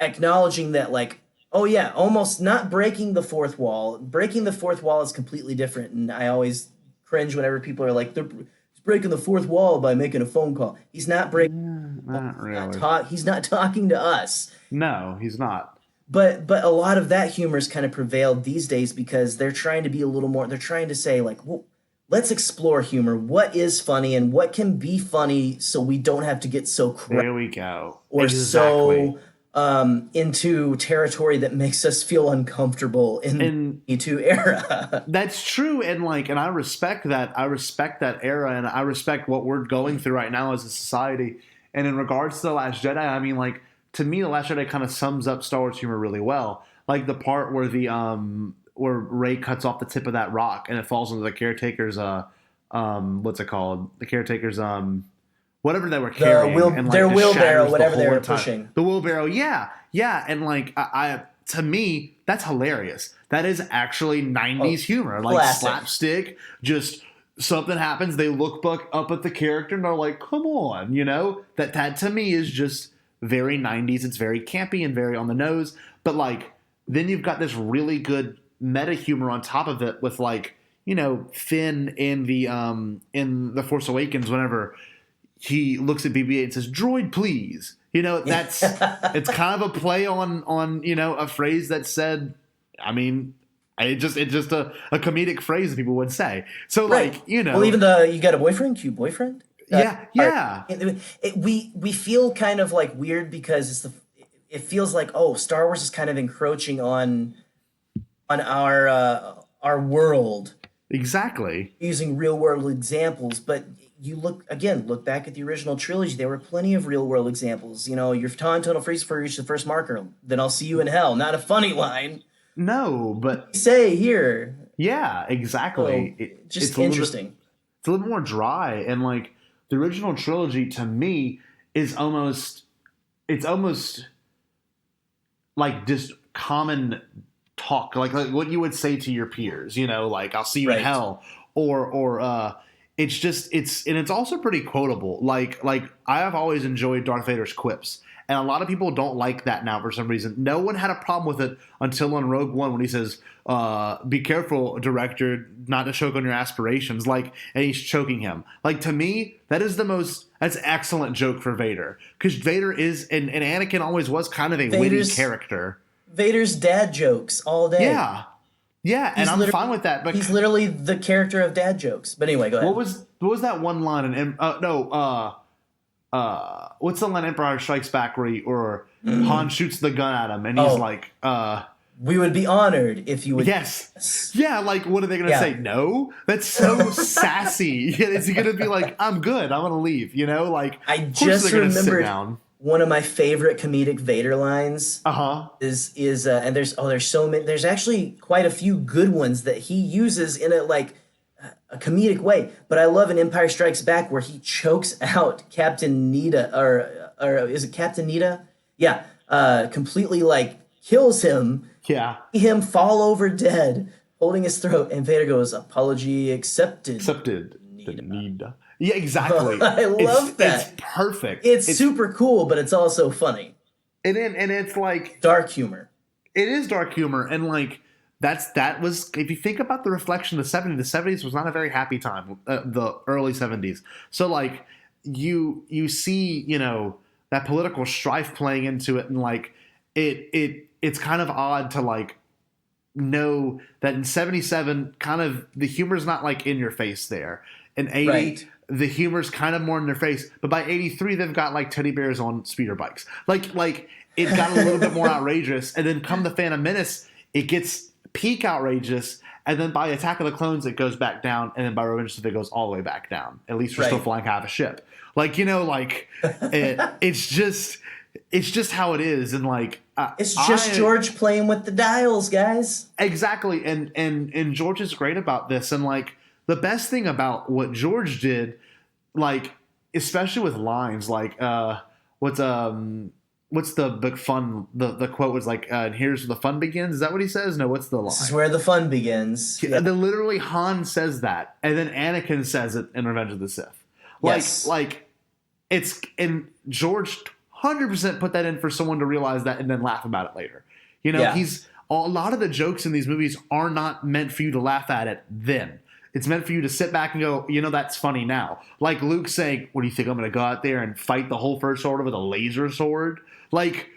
acknowledging that like, oh yeah, almost not breaking the fourth wall. Breaking the fourth wall is completely different, and I always cringe whenever people are like, he's breaking the fourth wall by making a phone call. He's not breaking. Not really. He's not talking to us. No, he's not. But a lot of that humor is kind of prevailed these days because they're trying to be a little more. They're trying to say like, well, let's explore humor. What is funny and what can be funny, so we don't have to get so There we go. or Exactly. so into territory that makes us feel uncomfortable in the Me Too era. That's true, and I respect that. I respect that era, and I respect what we're going through right now as a society. And in regards to The Last Jedi, I mean, like, to me, The Last Jedi kind of sums up Star Wars humor really well. Like the part where where Rey cuts off the tip of that rock and it falls into the caretaker's what's it called? The caretaker's whatever they were carrying, their wheelbarrow, whatever they were pushing. The wheelbarrow, yeah, and like I to me, that's hilarious. That is actually 90s humor, like classic. slapstick. Just something happens, they look up at the character and they're like, "Come on," That to me is just very 90s. It's very campy and very on the nose, but like then you've got this really good meta humor on top of it with like Finn in the Force Awakens whenever he looks at BB-8 and says, "Droid, please." That's it's kind of a play on a phrase that said, I mean, it's just a comedic phrase that people would say. So Right. like, Well, even you got a boyfriend, cute boyfriend. Yeah. We feel kind of like weird because it feels like, oh, Star Wars is kind of encroaching on our world. Exactly. Using real world examples, but you look back at the original trilogy. There were plenty of real world examples. Your tauntaun freeze before you reach the first marker. Then I'll see you in hell. Not a funny line. No, but Say here. yeah, exactly. So, just it's a interesting. It's a little more dry, and like the original trilogy to me is almost like just common talk, like what you would say to your peers, like I'll see you in Right. hell, or it's also pretty quotable. Like I have always enjoyed Darth Vader's quips, and a lot of people don't like that now for some reason. No one had a problem with it until on Rogue One when he says, "Be careful, director, not to choke on your aspirations." Like, and he's choking him. Like, to me, that's an excellent joke for Vader, because Vader is and Anakin always was kind of a witty character. Vader's dad jokes all day. Yeah, and I'm fine with that. But he's literally the character of dad jokes. But anyway, go ahead. What was that one line in what's the line in Empire Strikes Back where Han shoots the gun at him and he's like, "We would be honored if you would." Yes. Yeah, like what are they gonna say? No? That's so sassy. Is he gonna be like, "I'm good, I'm gonna leave," Like, I of course just they're gonna sit remembered down. one of my favorite comedic Vader lines. Is and there's so many. There's actually quite a few good ones that he uses in it. Like, a comedic way. But I love in Empire Strikes Back where he chokes out Captain Nita, or is it Captain Nita? Yeah, completely like kills him. Yeah. See him fall over dead, holding his throat, and Vader goes, "Apology accepted." Accepted. The Nida. Yeah, exactly. I love that. It's perfect. It's super cool, but it's also funny. And it's like Dark humor. it is dark humor, and like that was, if you think about the reflection of the 70s, the 70s was not a very happy time, the early 70s. So like you see, you know, that political strife playing into it, and like it's kind of odd to like know that in 77 kind of the humor's not like in your face there. In 80 Right. the humor's kind of more in their face, but by 83 they've got like teddy bears on speeder bikes. Like it got a little bit more outrageous, and then come the Phantom Menace, it gets peak outrageous, and then by Attack of the Clones it goes back down, and then by Revenge of the Sith it goes all the way back down. At least we're still Right. flying half a ship. Like, you know, like it's just how it is, and like It's just George playing with the dials, guys. exactly, and George is great about this, and like the best thing about what George did, like especially with lines like what's the big fun, the quote was like, and here's where the fun begins. Is that what he says? No, what's the line? This is where the fun begins. Yeah. Literally Han says that, and then Anakin says it in Revenge of the Sith. Yes. Like it's, and George 100% put that in for someone to realize that and then laugh about it later. You know, Yeah. a lot of the jokes in these movies are not meant for you to laugh at it then. It's meant for you to sit back and go, you know, that's funny now. Like Luke saying, what do you think, I'm going to go out there and fight the whole First Order with a laser sword? Like,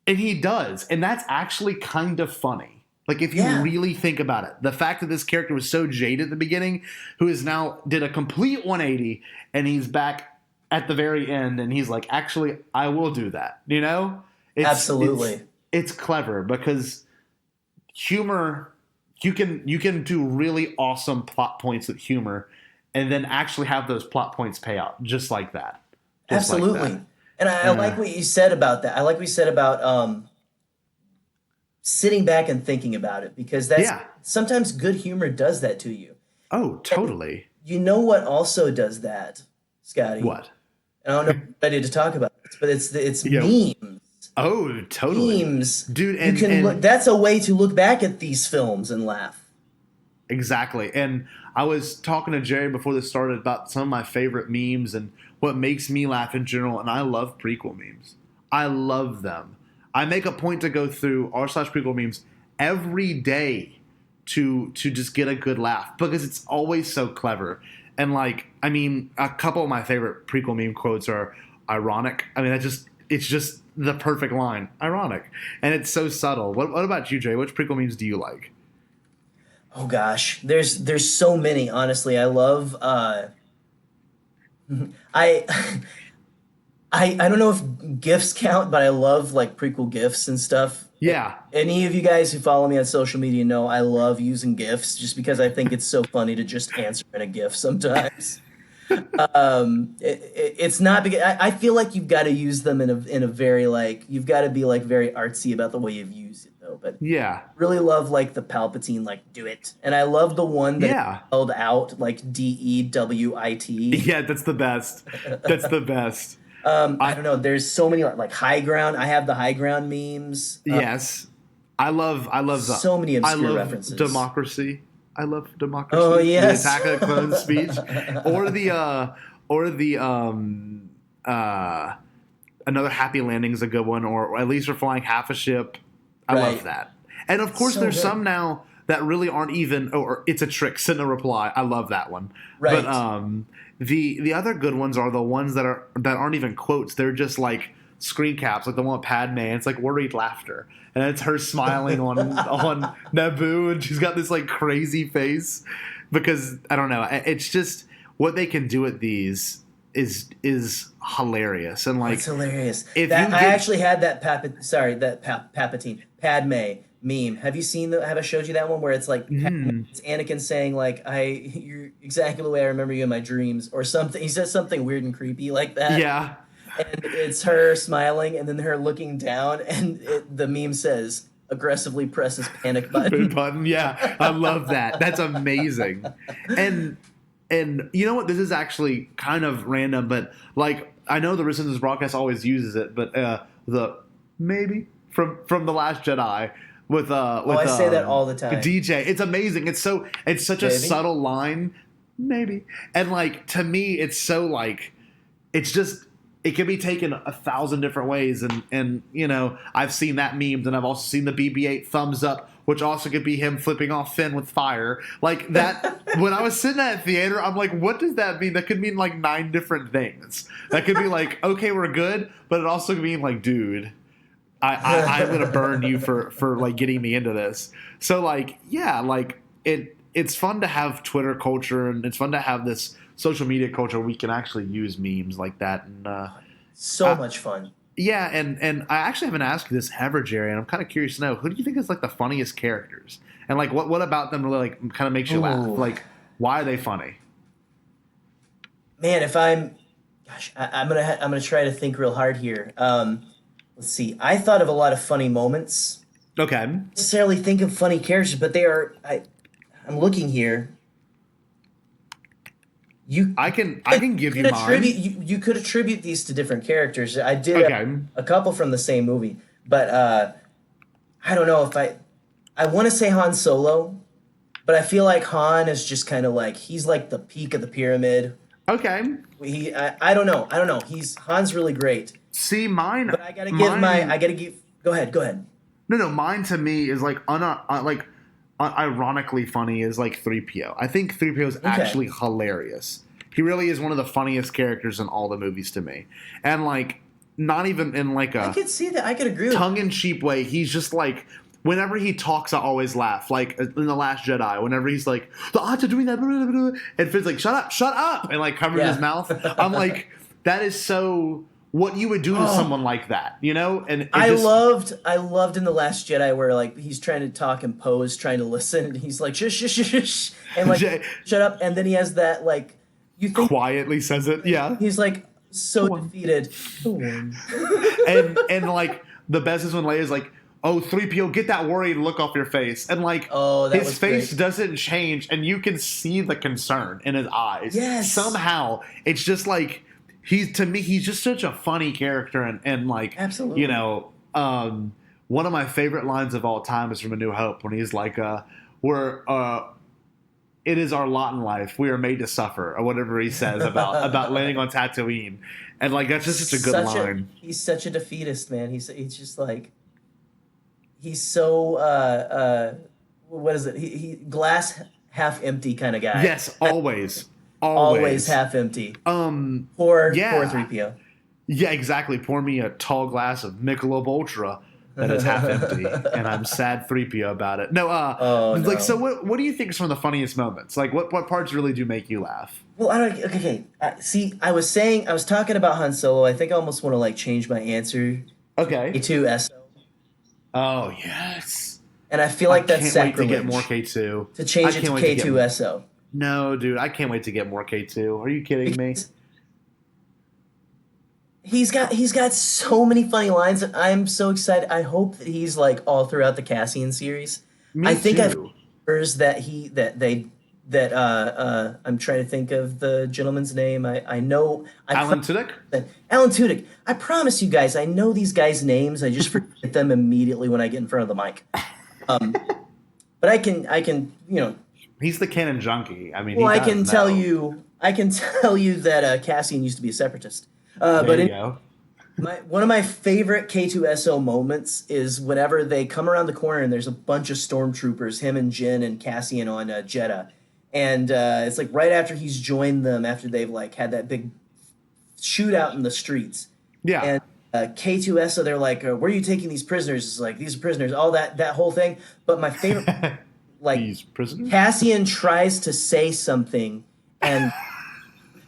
and he does. And that's actually kind of funny. Like, if you Yeah. really think about it, the fact that this character was so jaded at the beginning, who is now did a complete 180, and he's back at the very end, and he's like, actually, I will do that. You know? Absolutely. It's clever because humor, you can do really awesome plot points with humor, and then actually have those plot points pay out just like that. Just like Absolutely. that. And I like what you said about that. I like what you said about sitting back and thinking about it, because that's sometimes good humor does that to you. Oh, totally. And you know what also does that, Scotty? What? And I don't know if I'm ready to talk about this, but it's Yeah. memes. Oh, totally. Memes. Dude, you can look, that's a way to look back at these films and laugh. Exactly. And I was talking to Gerry before this started about some of my favorite memes and what makes me laugh in general, and I love prequel memes. I love them. I make a point to go through r/prequel memes every day to just get a good laugh, because it's always so clever. And like, I mean, a couple of my favorite prequel meme quotes are ironic. I mean, it's just the perfect line, ironic. And it's so subtle. What about you, Jay? Which prequel memes do you like? Oh gosh, there's so many. Honestly, I love. I don't know if GIFs count, but I love like prequel GIFs and stuff. Yeah. Any of you guys who follow me on social media know I love using GIFs just because I think it's so funny to just answer in a GIF sometimes. It's not because I feel like you've got to use them in a very like, you've got to be like very artsy about the way you've used it though. But Yeah. really love like the Palpatine like do it, and I love the one that Yeah. spelled out like DEWIT. Yeah, that's the best. That's the best. I don't know. There's so many like high ground. I have the high ground memes. Yes. I love the, So many I obscure love references. democracy. I love democracy. Oh, yes. The Attack of the Clones speech. Or the another happy landing is a good one, or at least we're flying half a ship. I Right. love that. And of course So there's good. some now that really aren't even, or it's a trick, send a reply. I love that one. Right. But the other good ones are the ones that aren't even quotes. They're just like screen caps, like the one with Padme, and it's like worried laughter. And it's her smiling on Naboo, and she's got this like crazy face because I don't know. It's just what they can do with these is hilarious. And like It's hilarious. if That, you I get- actually had that Palpatine Padme meme. Have you seen have I showed you that one where it's like it's Anakin saying like you're exactly the way I remember you in my dreams or something. He says something weird and creepy like that. yeah. And it's her smiling and then her looking down, and the meme says, aggressively presses panic button. Yeah, I love that. That's amazing. And you know what? This is actually kind of random, but like I know the Resistance broadcast always uses it, but the maybe from the Last Jedi with I say that all the time. DJ, it's amazing. It's such a subtle line, maybe, and like to me, it's so like it's just. It can be taken 1,000 different ways, and you know I've seen that memed, and I've also seen the BB-8 thumbs up, which also could be him flipping off Finn with fire, like that. When I was sitting at theater, I'm like, what does that mean? That could mean like 9 different things. That could be like, okay, we're good, but it also could mean like, dude, I'm gonna burn you for like getting me into this. So like, yeah, like it's fun to have Twitter culture, and it's fun to have this social media culture we can actually use memes like that, and so much fun. Yeah, and I actually haven't asked you this ever, Gerry, and I'm kind of curious to know, who do you think is like the funniest characters, and like what about them really like kind of makes you laugh? Like, why are they funny? Man, if I'm gonna try to think real hard here. Let's see. I thought of a lot of funny moments. Okay. I don't necessarily think of funny characters, but they are. I'm looking here. I can give you mine. You could attribute these to different characters. I did a couple from the same movie, but I don't know if I want to say Han Solo, but I feel like Han is just kind of like he's like the peak of the pyramid. Okay. I don't know. Han's really great. See, mine. But I gotta give. Go ahead. No. Mine to me is like ironically funny is like 3PO. I think 3PO is actually hilarious. He really is one of the funniest characters in all the movies to me. And like not even in like a I could see that. I could agree with tongue-in-cheek way. He's just like whenever he talks, I always laugh. Like in The Last Jedi, whenever he's like, the odds of doing that, blah, blah, blah, and Finn's like, shut up, and like covers his mouth. I'm like, that is so what you would do to someone like that, you know? And I loved in The Last Jedi where like he's trying to talk and Poe's trying to listen, and he's like shush, and like shut up, and then he has that like you think quietly says it, yeah. He's like so defeated. and like the best is when Leia's like, oh, 3PO, get that worried look off your face, and like his face doesn't change, and you can see the concern in his eyes. Yes, somehow it's just like. He's just such a funny character, and like, absolutely. You know, one of my favorite lines of all time is from A New Hope when he's like, it is our lot in life. We are made to suffer, or whatever he says about landing on Tatooine. And like, that's just such a good line. He's such a defeatist, man. He's just like, he's so, what is it? He glass half empty kind of guy. Yes, always. Always half empty. Poor 3PO. Yeah, exactly. Pour me a tall glass of Michelob Ultra that is half empty, and I'm sad 3PO about it. No, like, so what do you think are some of the funniest moments? Like, what parts really do make you laugh? Well, okay. See, I was talking about Han Solo. I think I almost want to like change my answer. Okay. K2SO. Oh yes. And I feel like that's sacrilege. I can't wait to get more K2. To change it to K2SO. No, dude, I can't wait to get more K2. Are you kidding me? He's got so many funny lines, and I'm so excited. I hope that he's like all throughout the Cassian series. Me too. I've I'm trying to think of the gentleman's name. I know Alan Tudyk? Alan Tudyk. I promise you guys, I know these guys' names. I just forget them immediately when I get in front of the mic. But I can you know. He's the canon junkie. I mean, well, I can tell you that Cassian used to be a separatist. There you go. One of my favorite K2SO moments is whenever they come around the corner and there's a bunch of stormtroopers, him and Jyn and Cassian on Jeddah, and it's like right after he's joined them after they've like had that big shootout in the streets. Yeah. And K2SO, they're like, where are you taking these prisoners? It's like, these are prisoners, all that whole thing. But my favorite, like, these prisoners? Cassian tries to say something, and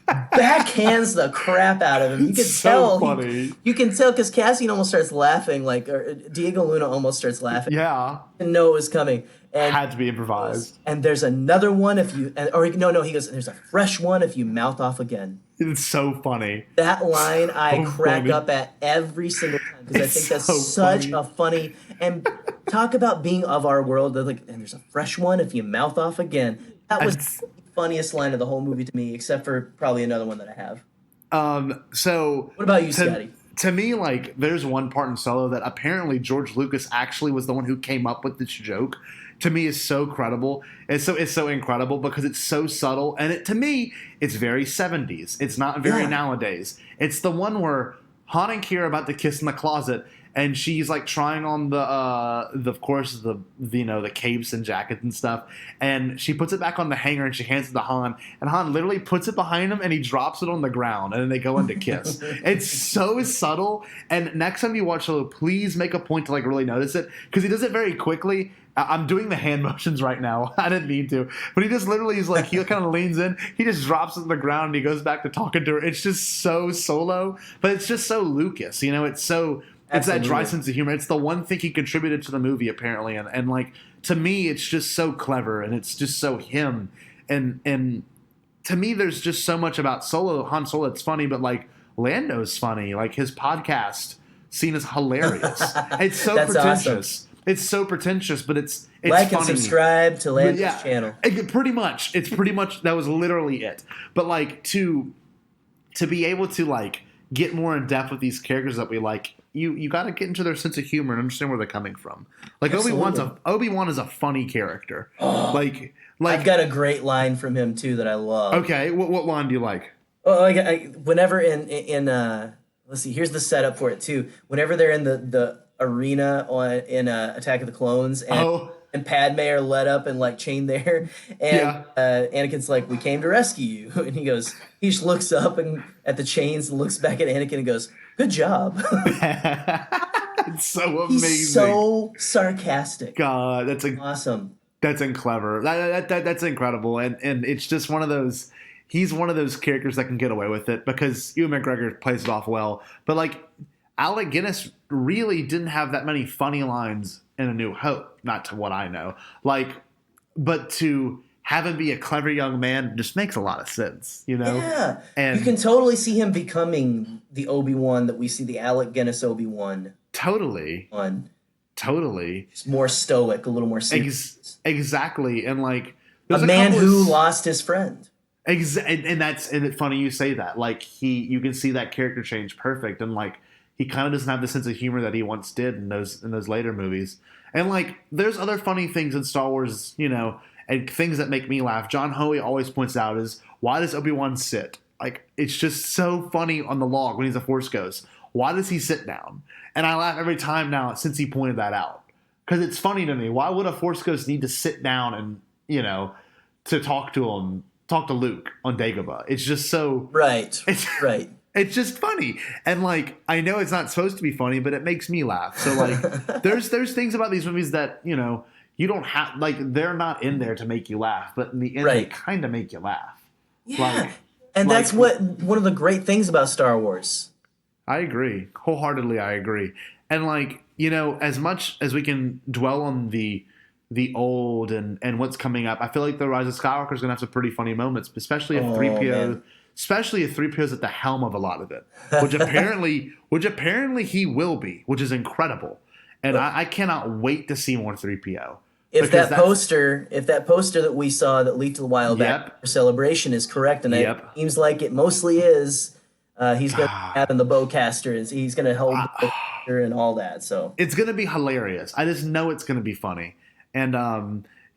backhands the crap out of him. You can It's so tell. funny. You can tell because Cassian almost starts laughing, like or Diego Luna almost starts laughing. Yeah. Didn't know it was coming. And Had to be improvised. and there's another one if you or no, he goes, there's a fresh one if you mouth off again. It's so funny. That line I crack funny. up at every single time because I It's think that's so such funny. a funny and talk about being of our world. They're like, and there's a fresh one if you mouth off again. That was the funniest line of the whole movie to me, except for probably another one that I have. So What about you, Scotty? To me, like, there's one part in Solo that apparently George Lucas actually was the one who came up with this joke. To me, is so credible. It's so incredible because it's so subtle, and to me, it's very 70s. It's not very nowadays. It's the one where Han and Kira are about to kiss in the closet, and she's like trying on the capes and jackets and stuff, and she puts it back on the hanger and she hands it to Han, and Han literally puts it behind him and he drops it on the ground, and then they go in to kiss. It's so subtle, and next time you watch Solo, please make a point to like really notice it because he does it very quickly. I'm doing the hand motions right now. I didn't mean to. But he just literally is like, he kind of leans in. He just drops it on the ground and he goes back to talking to her. It's just so Solo. But it's just so Lucas. You know, it's that dry sense of humor. It's the one thing he contributed to the movie, apparently. And like, to me, it's just so clever. And it's just so him. And to me, there's just so much about Han Solo that's funny. But like, Lando's funny. Like, his podcast scene is hilarious. It's so That's pretentious. awesome. It's so pretentious, but it's Like funny. and subscribe to Lando's channel. Pretty much. It's pretty much, that was literally it. But like to be able to like get more in depth with these characters that we like, you got to get into their sense of humor and understand where they're coming from. Like Obi-Wan is a funny character. Like I've got a great line from him too that I love. Okay, what line do you like? Oh, whenever in let's see, here's the setup for it too. Whenever they're in the arena in Attack of the Clones and Padme are let up and like chained there, and Anakin's like, "We came to rescue you," and he just looks up and at the chains and looks back at Anakin and goes, "Good job." It's so amazing. He's so sarcastic. God, that's awesome. That's clever. That's incredible, and it's just one of those. He's one of those characters that can get away with it because Ewan McGregor plays it off well. But like, Alec Guinness really didn't have that many funny lines in A New Hope, not to what I know. Like, but to have him be a clever young man just makes a lot of sense, you know? Yeah, and you can totally see him becoming the Obi-Wan that we see, the Alec Guinness Obi-Wan. Totally. Totally. It's more stoic, a little more serious. Exactly, and like a man who lost his friend. And it's funny you say that. Like you can see that character change perfect, and like he kind of doesn't have the sense of humor that he once did in those later movies. And like there's other funny things in Star Wars, you know, and things that make me laugh. John Hoey always points out is why does Obi-Wan sit? Like it's just so funny on the log when he's a Force Ghost. Why does he sit down? And I laugh every time now since he pointed that out because it's funny to me. Why would a Force Ghost need to sit down and to talk to Luke on Dagobah? It's just so right. It's just funny, and like I know it's not supposed to be funny, but it makes me laugh. So like, there's things about these movies that you don't have, like they're not in there to make you laugh, but in the end they kind of make you laugh. Yeah, and that's one of the great things about Star Wars. I agree wholeheartedly. I agree, and like as much as we can dwell on the old and what's coming up, I feel like the Rise of Skywalker is going to have some pretty funny moments, especially if 3PO. Especially if 3PO's at the helm of a lot of it, which apparently he will be, which is incredible, and I cannot wait to see more 3PO. If that poster that we saw that leaked a while back for Celebration is correct, and it seems like it mostly is, he's going to have in the bowcaster, and he's going to hold the bowcaster and all that. So it's going to be hilarious. I just know it's going to be funny, and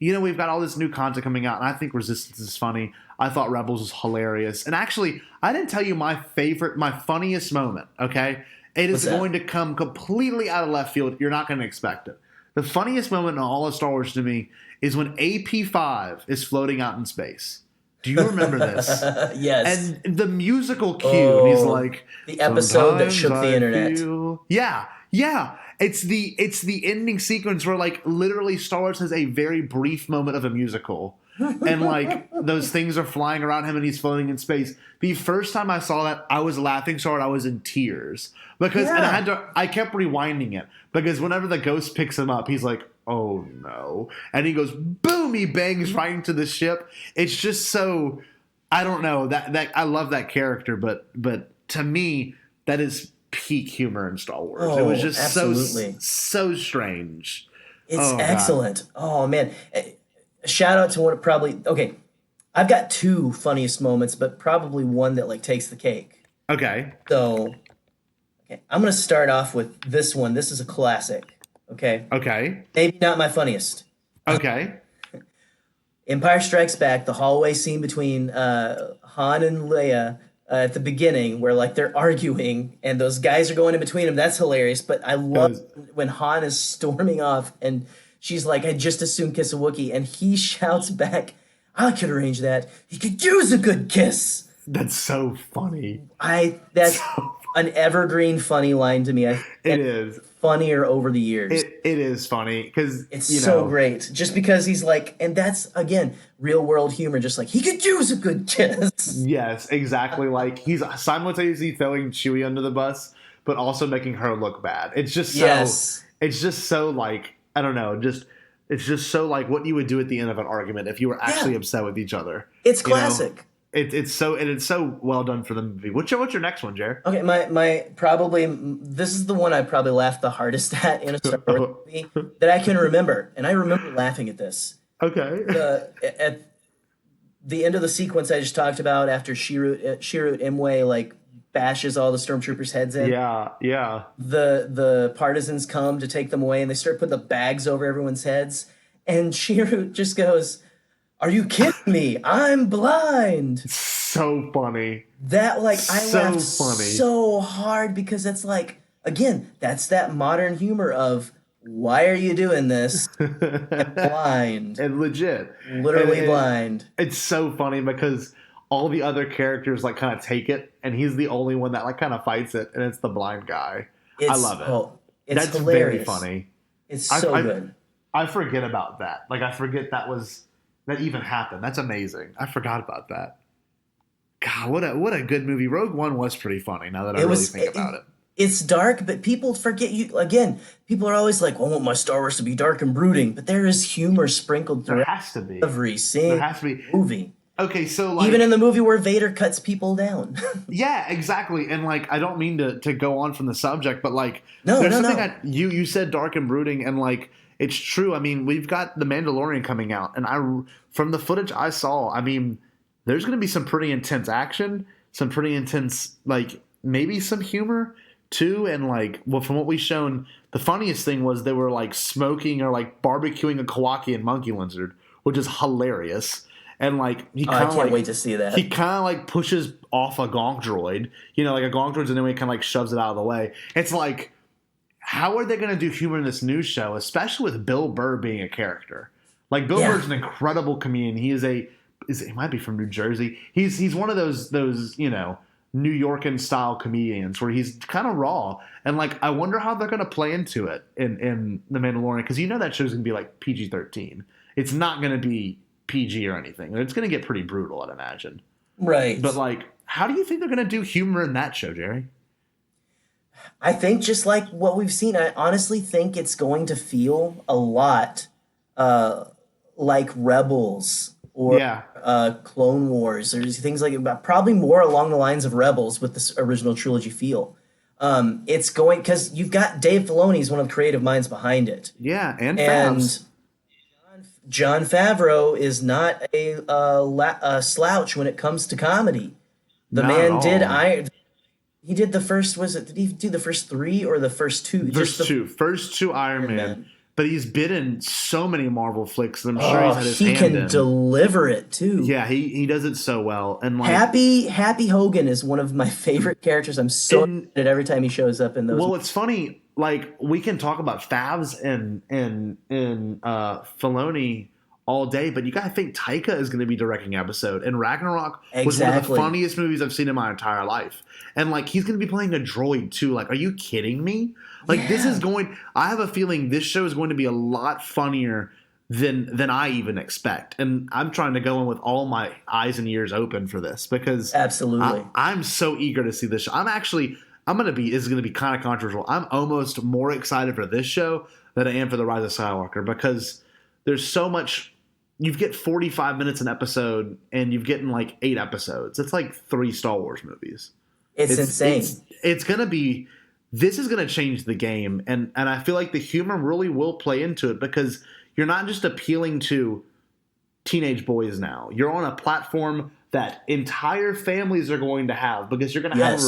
we've got all this new content coming out, and I think Resistance is funny. I thought Rebels was hilarious. And actually, I didn't tell you my funniest moment, okay? It is going to come completely out of left field. You're not going to expect it. The funniest moment in all of Star Wars to me is when AP5 is floating out in space. Do you remember this? Yes. And the musical cue, and he's like... The episode that shook the internet. Yeah. It's the ending sequence where like literally Star Wars has a very brief moment of a musical. And like those things are flying around him and he's floating in space. The first time I saw that, I was laughing so hard I was in tears because and I kept rewinding it because whenever the ghost picks him up, he's like, "Oh no!" and he goes boom. He bangs right into the ship. It's just so I don't know that I love that character, but to me that is peak humor in Star Wars. Oh, it was just absolutely. so strange. It's excellent. God. Oh man. Shout out to one probably okay. I've got two funniest moments, but probably one that like takes the cake. Okay. So okay, I'm gonna start off with this one. This is a classic. Okay. Okay. Maybe not my funniest. Okay. Empire Strikes Back, the hallway scene between Han and Leia at the beginning where like they're arguing and those guys are going in between them. That's hilarious. But I love when Han is storming off and she's like, "I'd just as soon kiss a Wookiee," and he shouts back, "I could arrange that. He could use a good kiss." That's so funny. That's an evergreen funny line to me. It is funnier over the years. It is funny because it's so great. Just because he's like, and that's again real world humor. Just like he could use a good kiss. Yes, exactly. Like he's simultaneously throwing Chewie under the bus, but also making her look bad. It's just so. It's just so like. I don't know, it's just so like what you would do at the end of an argument if you were actually upset with each other. It's classic. It's so well done for the movie. What's your next one, Gerry? Okay, my probably this is the one I probably laughed the hardest at in a Star Wars movie that I can remember, and I remember laughing at this. Okay. At the end of the sequence I just talked about after Chirrut Imwe like bashes all the stormtroopers' heads in. Yeah. The partisans come to take them away, and they start putting the bags over everyone's heads. And Chirrut just goes, "Are you kidding me? I'm blind." So funny. That like I laughed so hard because it's like again that's that modern humor of why are you doing this? I'm blind and legit, literally blind. It's so funny because all the other characters like kind of take it, and he's the only one that like kind of fights it, and it's the blind guy. I love it. It's That's hilarious. very funny. It's so good. I forget about that. Like I forget that even happened. That's amazing. I forgot about that. God, what a good movie. Rogue One was pretty funny. Now that I really think about it. It's dark, but people forget you again. People are always like, "Well, I want my Star Wars to be dark and brooding," but there is humor sprinkled through. There has to be every single movie. Okay, so like even in the movie where Vader cuts people down. Yeah, exactly. And like I don't mean to go on from the subject, but like no. You said dark and brooding, and like it's true. I mean, we've got The Mandalorian coming out, and from the footage I saw, I mean, there's going to be some pretty intense action, some pretty intense like maybe some humor too, and like from what we've shown, the funniest thing was they were like smoking or like barbecuing a Kowakian monkey lizard, which is hilarious. And like he kind of can't wait to see that. He kind of like pushes off a gonk droid, like a gonk droid, and then he kind of like shoves it out of the way. It's like, how are they going to do humor in this new show, especially with Bill Burr being a character? Like Bill Burr's an incredible comedian. He might be from New Jersey. He's one of those New Yorkan style comedians where he's kind of raw, and like I wonder how they're going to play into it in The Mandalorian, because that show's going to be like PG-13. It's not going to be PG or anything. It's going to get pretty brutal, I'd imagine. Right. But like, how do you think they're going to do humor in that show, Gerry? I think just like what we've seen, I honestly think it's going to feel a lot like Rebels or Clone Wars. There's things like probably more along the lines of Rebels with this original trilogy feel. It's going because you've got Dave Filoni's one of the creative minds behind it. Yeah, and Jon Favreau is not a slouch when it comes to comedy. The man did he did the first, did he do the first 3 or the first 2? First two Iron Man. But he's been in so many Marvel flicks that I'm sure he's had his hand in. He can deliver it too. Yeah, he does it so well. And like Happy Hogan is one of my favorite characters. I'm so excited every time he shows up in those. Well, it's funny. Like we can talk about Favs and Filoni all day, but you got to think Taika is going to be directing episode, and Ragnarok was one of the funniest movies I've seen in my entire life. And like, he's going to be playing a droid too. Like, are you kidding me? Like, this is I have a feeling this show is going to be a lot funnier than I even expect. And I'm trying to go in with all my eyes and ears open for this, because absolutely, I'm so eager to see this show. This is going to be kind of controversial. I'm almost more excited for this show than I am for The Rise of Skywalker, because there's so much. You get 45 minutes an episode, and you've getting like 8 episodes. It's like 3 Star Wars movies. It's insane. It's going to be. This is going to change the game, and I feel like the humor really will play into it, because you're not just appealing to teenage boys now. You're on a platform that entire families are going to have, because you're going to have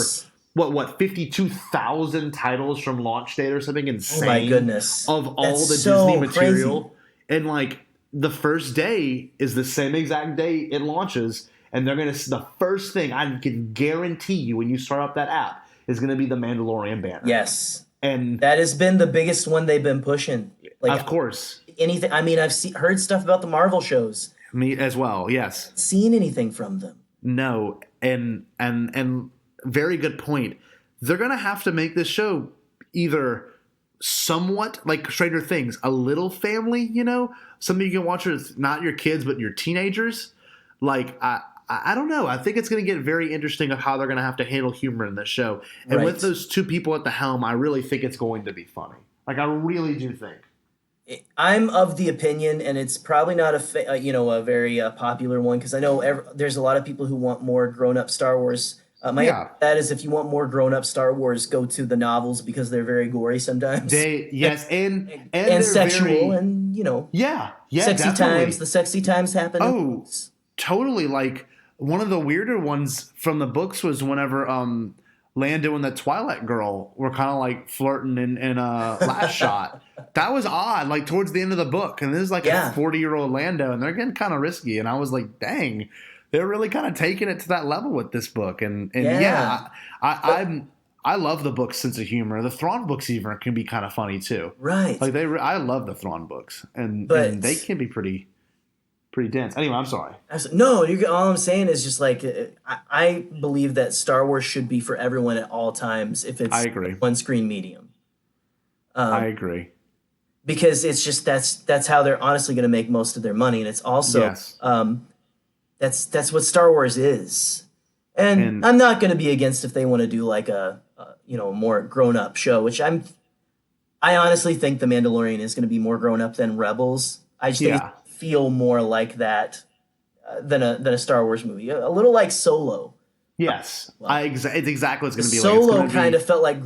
what 52,000 titles from launch date or something insane. Oh my goodness! Of all the Disney material, crazy. And like the first day is the same exact day it launches, and they're going to the first thing I can guarantee you when you start up that app is going to be the Mandalorian banner. Yes, and that has been the biggest one they've been pushing. Like, of course, anything. I mean, I've heard stuff about the Marvel shows. Me as well. Yes, seen anything from them? No, and very good point. They're going to have to make this show either somewhat like Stranger Things, a little family, something you can watch with not your kids, but your teenagers. Like, I don't know. I think it's going to get very interesting of how they're going to have to handle humor in this show. And with those 2 people at the helm, I really think it's going to be funny. Like, I really do think. I'm of the opinion, and it's probably not a very popular one, because I know there's a lot of people who want more grown-up Star Wars. That is, if you want more grown-up Star Wars, go to the novels, because they're very gory sometimes. And sexual, and sexy definitely. times. The sexy times happen. Oh, totally. Like, one of the weirder ones from the books was whenever Lando and the Twilight girl were kind of like flirting in Last Shot. That was odd. Like, towards the end of the book, and this is like a 40-year-old Lando, and they're getting kind of risky. And I was like, dang. They're really kind of taking it to that level with this book, and I love the book's sense of humor. The Thrawn books even can be kind of funny too, right? Like I love the Thrawn books, and they can be pretty dense. Anyway, I'm sorry. No, all I'm saying is just like I believe that Star Wars should be for everyone at all times. If it's one screen medium, I agree, because it's just that's how they're honestly going to make most of their money, and it's also That's what Star Wars is, and I'm not going to be against if they want to do like a more grown up show, which I honestly think The Mandalorian is going to be more grown up than Rebels. I just think it feel more like that than a Star Wars movie, a little like Solo. Yes, it's exactly what's going to be. Solo kind of felt like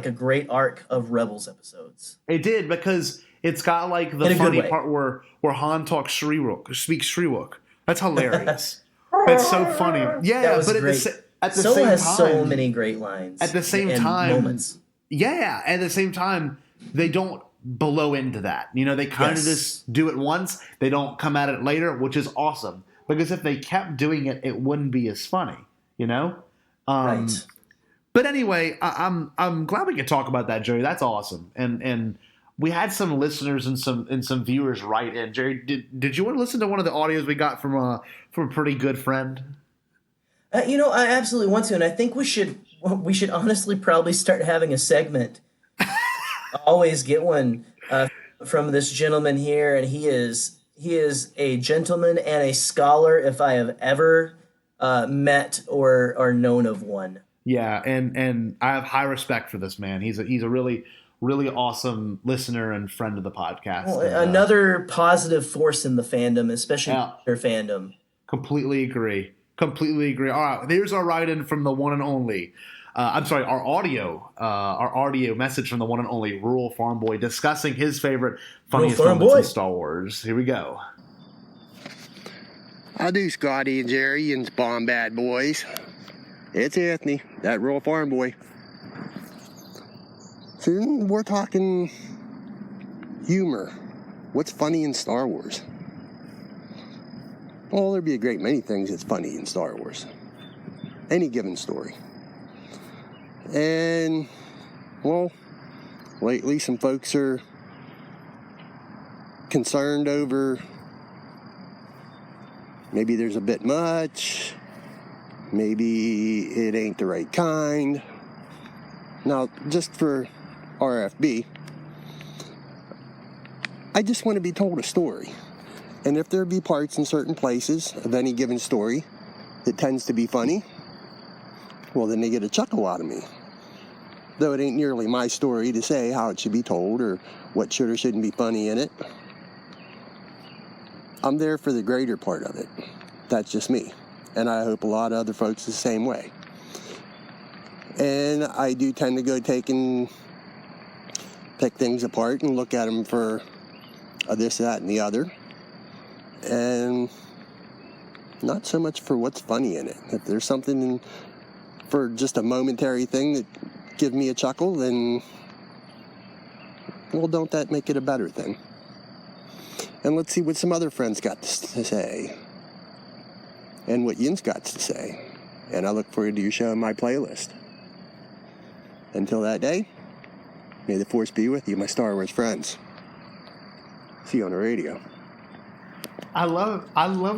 a great arc of Rebels episodes. It did, because it's got like the funny part where Han speaks Shriwook. That's hilarious. That's so funny. Yeah, but great. at the Solo same has time, so many great lines. At the same time, moments. Yeah, at the same time, they don't blow into that. They kind of just do it once. They don't come at it later, which is awesome. Because if they kept doing it, it wouldn't be as funny. Right. But anyway, I'm glad we could talk about that, Gerry. That's awesome. And we had some listeners and some viewers write in. Gerry, did you want to listen to one of the audios we got from a pretty good friend? I absolutely want to, and I think we should honestly probably start having a segment. I always get one from this gentleman here, and he is a gentleman and a scholar if I have ever met or known of one. Yeah, and I have high respect for this man. He's a really awesome listener and friend of the podcast. Well, another positive force in the fandom, especially their fandom. Completely agree. All right, here's our write-in from the one and only. Our audio message from the one and only Rural Farm Boy discussing his favorite funniest moments in Star Wars. Here we go. I do, Scotty and Gerry and Bombad boys. It's Anthony, that Rural Farm Boy. So we're talking humor. What's funny in Star Wars? Well, there'd be a great many things that's funny in Star Wars. Any given story. And, well, lately some folks are concerned over Maybe there's a bit much. Maybe it ain't the right kind. Now, just for RFB, I just want to be told a story. And if there be parts in certain places of any given story that tends to be funny, well, then they get a chuckle out of me. Though it ain't nearly my story to say how it should be told or what should or shouldn't be funny in it. I'm there for the greater part of it. That's just me. And I hope a lot of other folks the same way. And I do tend to go pick things apart and look at them for this, that, and the other. And not so much for what's funny in it. If there's something for just a momentary thing that gives me a chuckle, then, well, don't that make it a better thing? And let's see what some other friends got to say. And what Yin's got to say. And I look forward to your show in my playlist. Until that day, may the Force be with you, my Star Wars friends. See you on the radio. I love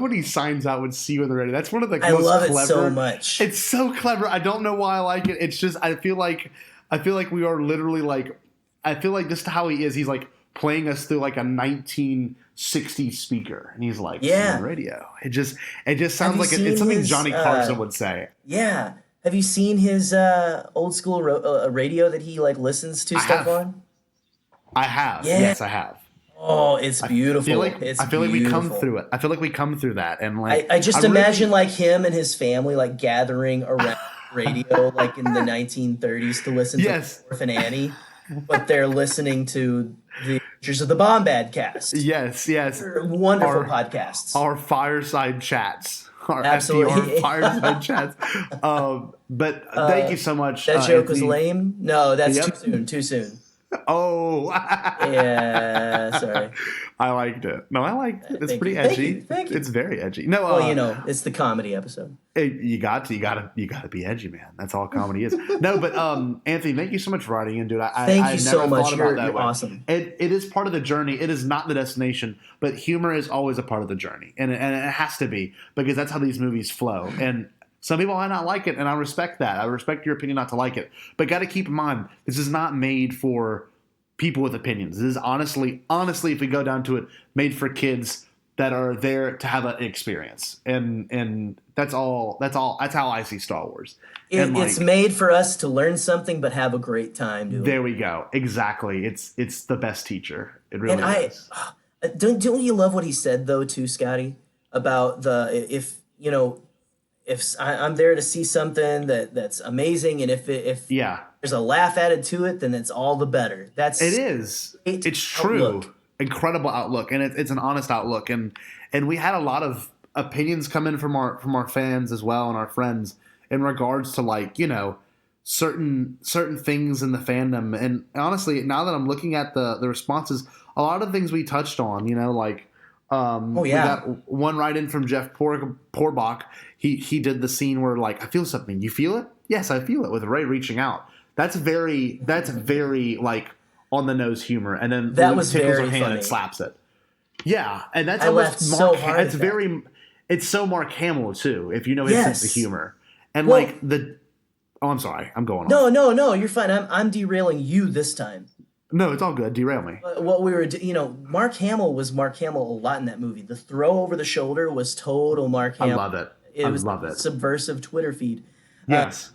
when he signs out with "See you on the radio." That's one of the most love clever. it so much. It's so clever. I don't know why I like it. It's just I feel like we are literally like I feel like just how he is. He's like playing us through like a 1960s speaker, and he's like, "See you on the radio." It just sounds like it's something Johnny Carson would say. Yeah. Have you seen his old school radio that he like listens to stuff on? I have. Yeah. Yes, I have. Oh, it's beautiful. I feel like we come through it. I feel like we come through that, and like I just imagine like him and his family like gathering around radio like in the 1930s to listen to Orphan Annie, but they're listening to the Adventures of the Bombadcast. Yes. They're wonderful podcasts. Our fireside chats. Our Absolutely. FDR fireside chats. But thank you so much. That joke was Anthony. lame. No, that's too soon. Oh. Yeah, sorry. I liked it. No, I liked it. It's Thank pretty you. edgy. Thank you. It's very edgy. No, Well, it's the comedy episode. you got to be edgy, man. That's all comedy is. No, but Anthony, thank you so much for writing into it. Thank you so much. You're You're awesome. It is part of the journey. It is not the destination, but humor is always a part of the journey, and it has to be because that's how these movies flow. And some people might not like it, and I respect that. I respect your opinion not to like it, but got to keep in mind this is not made for people with opinions. This is honestly, if we go down to it, made for kids that are there to have an experience, and that's all. That's how I see Star Wars. It's made for us to learn something, but have a great time doing it. There we go. Exactly. It's the best teacher. It really is. Don't you love what he said though, too, Scotty, about if I'm there to see something that's amazing, and if there's a laugh added to it, then it's all the better. It is. It's true. Outlook. Incredible outlook, and it's an honest outlook, and we had a lot of opinions come in from our fans as well and our friends in regards to like certain things in the fandom. And honestly, now that I'm looking at the responses, a lot of things we touched on, we got one right in from Jeff Porbach. He did the scene where like, I feel something. You feel it? Yes, I feel it, with Ray reaching out. That's very like on the nose humor. And then that Luke was tickles very her hand funny. and slaps it. Yeah, and that's I laughed so hard. It's very. It's so Mark Hamill too, if you know his sense of humor. And I'm sorry, I'm going on. No, you're fine. I'm derailing you this time. No, it's all good. Derail me. What we were, Mark Hamill was Mark Hamill a lot in that movie. The throw over the shoulder was total Mark Hamill. I love it. It was a subversive Twitter feed. Yes.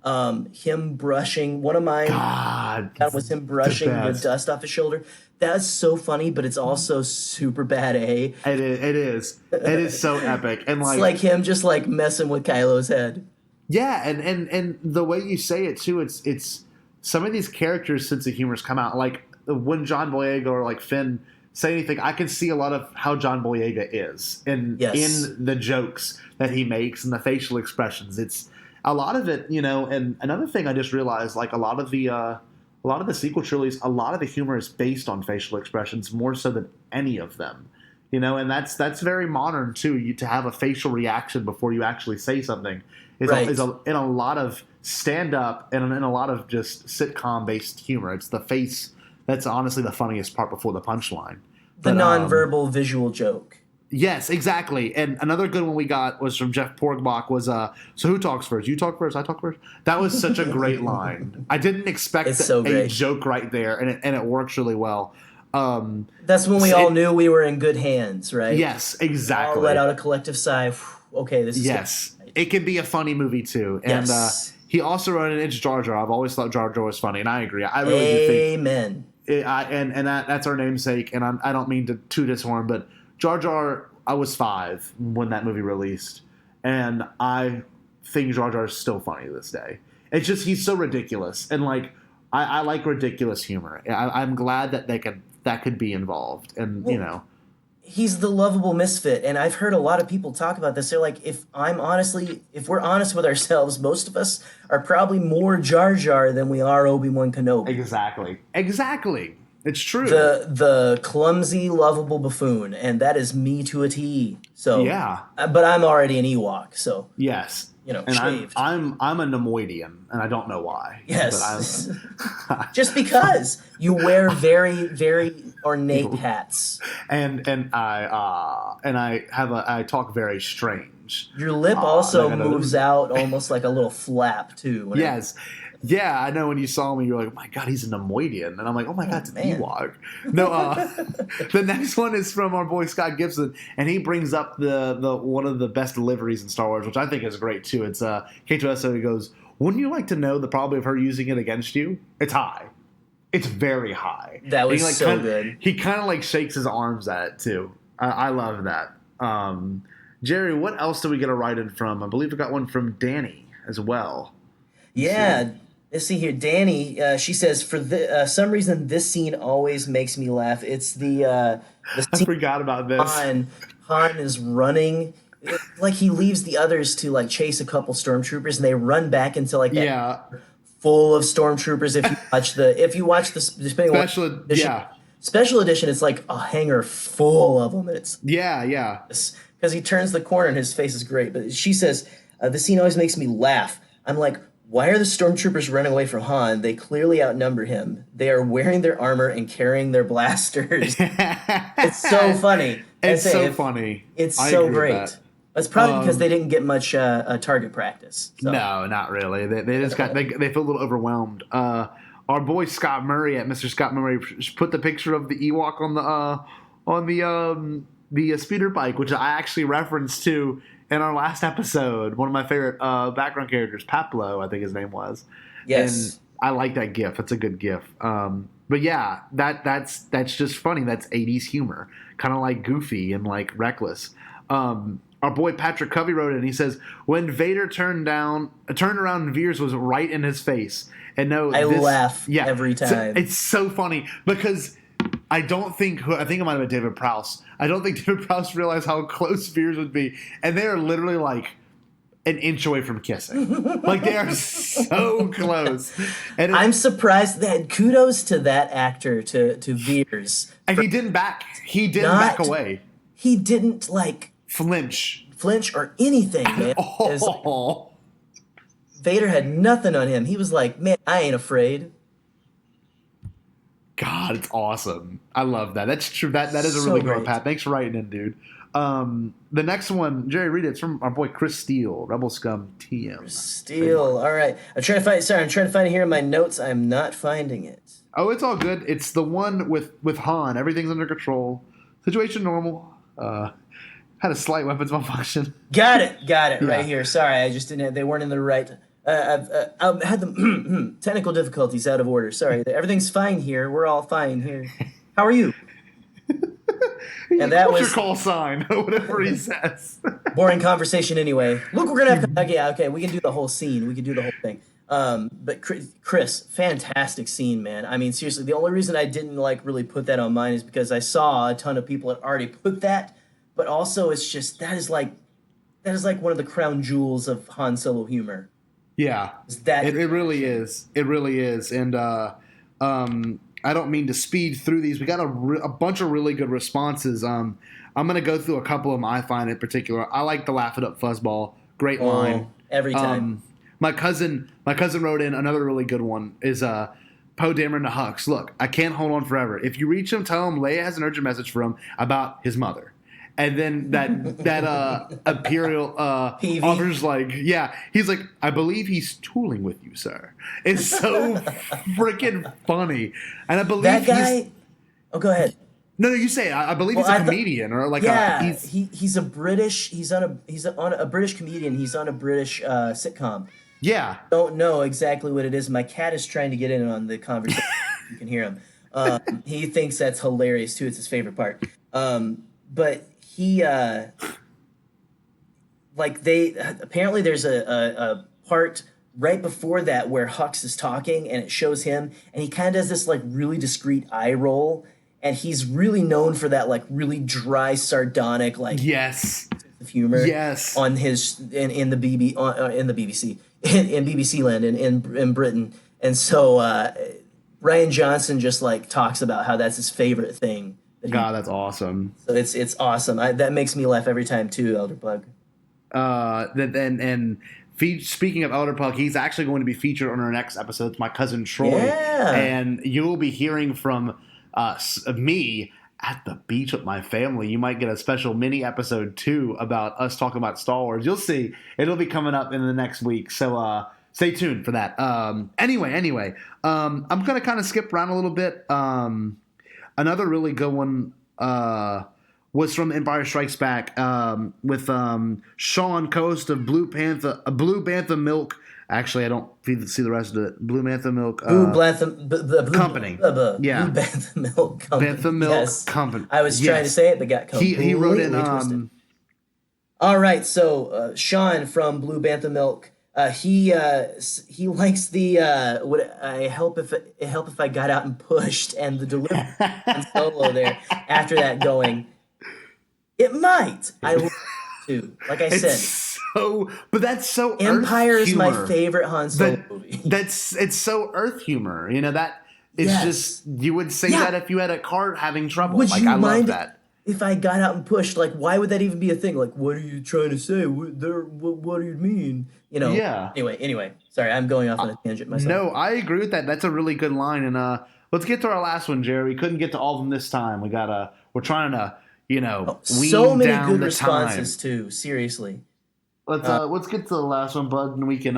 Him brushing, one of mine that was him brushing the dust off his shoulder. That's so funny, but it's also super bad A. It is. It is so epic. And it's like him just like messing with Kylo's head. Yeah, and the way you say it too, it's some of these characters' sense of humor's come out. Like when John Boyega or like Finn say anything, I can see a lot of how John Boyega is in the jokes that he makes and the facial expressions. It's a lot of it, and another thing I just realized, like a lot of the sequel trilogies, a lot of the humor is based on facial expressions more so than any of them, and that's very modern too. To have a facial reaction before you actually say something is in a lot of stand up and in a lot of just sitcom based humor. It's the face that's honestly the funniest part before the punchline. The nonverbal visual joke. Yes, exactly. And another good one we got was from Jeff Porgbach was, so who talks first? You talk first, I talk first? That was such a great line. I didn't expect It's so a great. joke right there, and it works really well. That's when we all knew we were in good hands, right? Yes, exactly. All let out a collective sigh. Okay, this is Yes. It can be a funny movie, too. And Yes. he also wrote an It's Jar Jar. I've always thought Jar Jar was funny, and I agree. I really do think... Amen. That's our namesake, and I don't mean to toot his horn, but Jar Jar, I was 5 when that movie released, and I think Jar Jar is still funny to this day. It's just he's so ridiculous, and like I like ridiculous humor. I'm glad that that could be involved, and you know. He's the lovable misfit, and I've heard a lot of people talk about this. They're like, if we're honest with ourselves, most of us are probably more Jar Jar than we are Obi-Wan Kenobi. Exactly. It's true. The clumsy, lovable buffoon, and that is me to a T. So yeah, but I'm already an Ewok, so yes, you know, and shaved. I'm a Nemoidian, and I don't know why. Yes, but just because you wear very, very ornate hats, and I talk very strange. Your lip also moves out almost like a little flap too. Yes. Yeah, I know when you saw me, you're like, oh my God, he's a Nemoidian. And I'm like, oh my God, it's an Ewok. No, the next one is from our boy Scott Gibson, and he brings up the one of the best deliveries in Star Wars, which I think is great too. It's K2SO, he goes, wouldn't you like to know the probability of her using it against you? It's high. It's very high. That was so good. He kind of like shakes his arms at it too. I love that. Gerry, what else do we get a write-in from? I believe we got one from Danny as well. Yeah. Let's see here. Danny, she says, for some reason, this scene always makes me laugh. It's the I forgot about this. Han is running. Like he leaves the others to like chase a couple stormtroopers, and they run back into like that full of stormtroopers. If you watch the special edition, it's like a hangar full of them. And it's because he turns the corner and his face is great. But she says, the scene always makes me laugh. I'm like, why are the stormtroopers running away from Han? They clearly outnumber him. They are wearing their armor and carrying their blasters. It's so funny. It's so funny. It's so great. That's probably because they didn't get much target practice. So. No, not really. They just got they feel a little overwhelmed. Our boy Scott Murray at Mr. Scott Murray put the picture of the Ewok on the speeder bike, which I actually referenced to in our last episode. One of my favorite background characters, Paplo, I think his name was. Yes, and I like that GIF. It's a good GIF. But yeah, that's just funny. That's 80s humor, kind of like Goofy and like Reckless. Our boy Patrick Covey wrote it, and he says, when Vader turned around and Veers was right in his face. And I laugh every time. It's so funny because I think it might have been David Prowse. I don't think David Prowse realized how close Veers would be. And they are literally like an inch away from kissing. Like they are so close. And I'm surprised that kudos to that actor, to Veers. And he didn't back away. He didn't like flinch or anything, man. Vader had nothing on him. He was like, man, I ain't afraid. God, it's awesome. I love that. That's true. That is a really good one, Pat. Thanks for writing in, dude. The next one, Gerry, read it. It's from our boy Chris Steele, Rebel Scum TM. Chris Steele. All right. I'm trying to find it here in my notes. I'm not finding it. Oh, it's all good. It's the one with Han. Everything's under control. Situation normal. Had a slight weapons malfunction. Got it right here. Sorry, I just didn't. They weren't in the right. I've had the technical difficulties out of order. Sorry, everything's fine here. We're all fine here. How are you? And that What's your call sign? Whatever he says. Boring conversation anyway. Look, we're gonna have to. Okay. We can do the whole scene. We can do the whole thing. But Chris, fantastic scene, man. I mean, seriously, the only reason I didn't like really put that on mine is because I saw a ton of people had already put that. But also, it's just that is like one of the crown jewels of Han Solo humor. Yeah, it really is. It really is. And I don't mean to speed through these. We got a bunch of really good responses. I'm going to go through a couple of them I find in particular. I like the Laugh It Up Fuzzball. Great line. Every time. My cousin wrote in another really good one is Poe Dameron to Hux. Look, I can't hold on forever. If you reach him, tell him Leia has an urgent message for him about his mother. And then that Imperial PV. officer's like, yeah, he's like, I believe he's tooling with you, sir. It's so freaking funny. And I believe That guy. Oh, go ahead. No, you say it. I believe he's a comedian or like he's a British. He's on a British comedian. He's on a British sitcom. Yeah. Don't know exactly what it is. My cat is trying to get in on the conversation. You can hear him. He thinks that's hilarious too. It's his favorite part. But he apparently there's a part right before that where Hux is talking and it shows him and he kind of does this like really discreet eye roll, and he's really known for that like really dry sardonic like yes of humor yes on his in the BBC in BBC land in Britain. And so Ryan Johnson just like talks about how that's his favorite thing. God, that's awesome. So it's awesome. That makes me laugh every time too, Elderplug. Speaking of Elderplug, he's actually going to be featured on our next episode. It's my cousin Troy, and you will be hearing from me at the beach with my family. You might get a special mini episode too about us talking about Star Wars. You'll see. It'll be coming up in the next week. So stay tuned for that. Anyway, I'm going to kind of skip around a little bit. Another really good one was from Empire Strikes Back with Sean Coast of Blue Bantha Milk. Actually, I don't see the rest of it. Blue Bantha Milk Company. Yeah. Blue Bantha Milk Company. Bantha Milk Company. I was trying to say it, but got completely he wrote in. All right, so Sean from Blue Bantha Milk. He likes the would I help if I got out and pushed, and the delivery on Solo there after that going. It might. I love it too. Like I said. But that's so Empire Earth is humor. my favorite Han Solo movie. It's so Earth humor. You know that it's just you would say that if you had a car having trouble. Would you I mind love that. If I got out and pushed? Like, why would that even be a thing? Like, what are you trying to say? What do you mean? You know. Yeah. Anyway. Sorry, I'm going off on a tangent myself. No, I agree with that. That's a really good line. And let's get to our last one, Jerry. We couldn't get to all of them this time. We're trying to. Wean so many down good the responses time. too. Seriously. Let's get to the last one, bud, and we can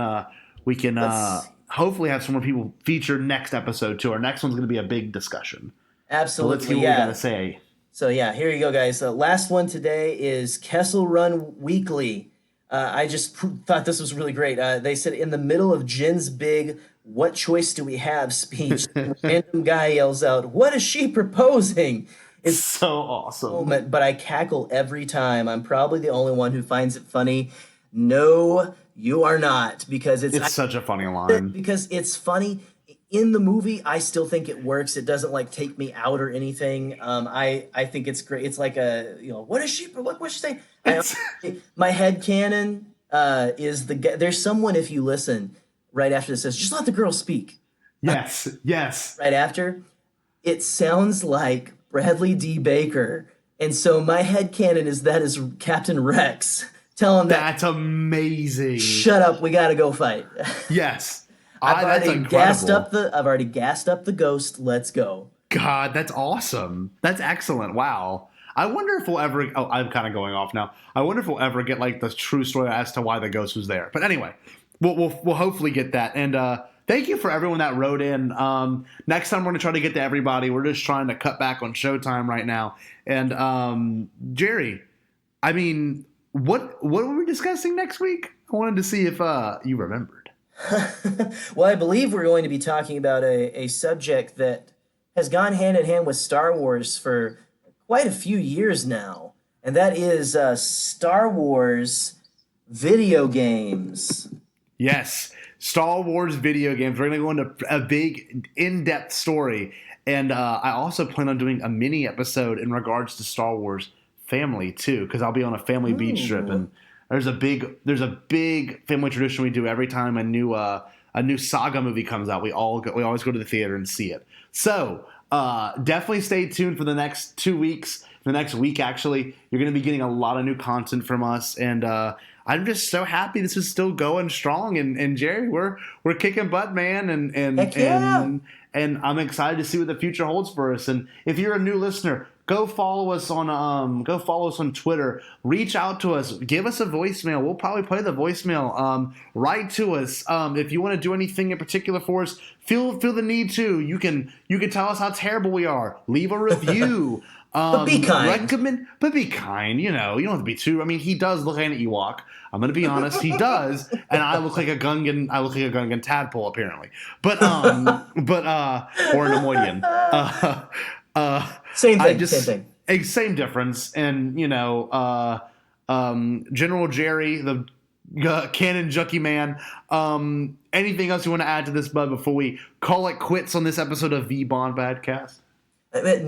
hopefully have some more people featured next episode too. Our next one's going to be a big discussion. Absolutely. So let's see what we got to say. So yeah, here you go, guys. The last one today is Kessel Run Weekly. I just thought this was really great. They said in the middle of Jin's big "What choice do we have?" speech, a random guy yells out, "What is she proposing?" It's so awesome. Moment, but I cackle every time. I'm probably the only one who finds it funny. No, you are not, because it's such a funny line. Because it's funny. In the movie, I still think it works. It doesn't like take me out or anything. I think it's great. It's like what is she? What's she saying? My headcanon is there's someone, if you listen right after this, says just let the girl speak. Yes. Right after, it sounds like Bradley D. Baker, and so my headcanon is that is Captain Rex. Tell him that's amazing. Shut up, we gotta go fight. Yes. I've already gassed up the ghost. Let's go. God, that's awesome. That's excellent. Wow. I wonder if we'll ever. Oh, I'm kind of going off now. I wonder if we'll ever get like the true story as to why the ghost was there. But anyway, we'll hopefully get that. And thank you for everyone that wrote in. Next time we're gonna try to get to everybody. We're just trying to cut back on showtime right now. And Gerry, I mean, what were we discussing next week? I wanted to see if you remembered. Well, I believe we're going to be talking about a subject that has gone hand in hand with Star Wars for quite a few years now, and that is Star Wars video games. Yes, Star Wars video games. We're going to go into a big, in-depth story, and I also plan on doing a mini episode in regards to Star Wars family too, because I'll be on a family beach trip, and there's a big family tradition we do every time a new saga movie comes out. We always go to the theater and see it. So definitely stay tuned for the next 2 weeks. The next week, actually, you're going to be getting a lot of new content from us, and I'm just so happy this is still going strong. And Gerry, we're kicking butt, man, and I'm excited to see what the future holds for us. And if you're a new listener, go follow us on Twitter. Reach out to us. Give us a voicemail. We'll probably play the voicemail. Write to us. If you want to do anything in particular for us, feel the need to. You can tell us how terrible we are. Leave a review. But be kind. But be kind. You don't have to be too. I mean, he does look like an Ewok. I'm gonna be honest, he does, and I look like a Gungan. I look like a Gungan tadpole, apparently. But or an Amoidian. Same thing. Same difference. And General Gerry, the Canon Junkie Man. Anything else you want to add to this, bud, before we call it quits on this episode of the Bombadcast?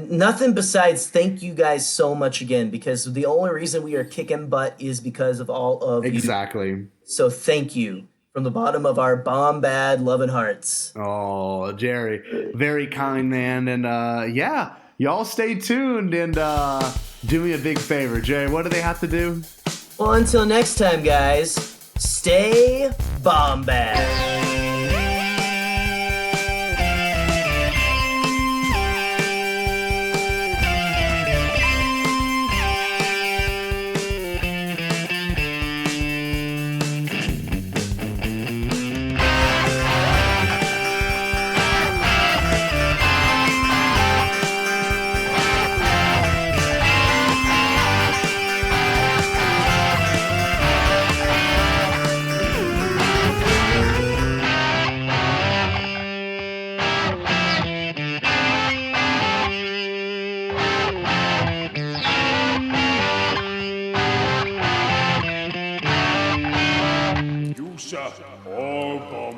Nothing besides thank you guys so much again, because the only reason we are kicking butt is because of all of you. Exactly. So thank you from the bottom of our Bombad loving hearts. Oh, Gerry, very kind man. And yeah, y'all stay tuned and do me a big favor. Gerry, what do they have to do? Well, until next time, guys, stay Bombad. Oh, boy.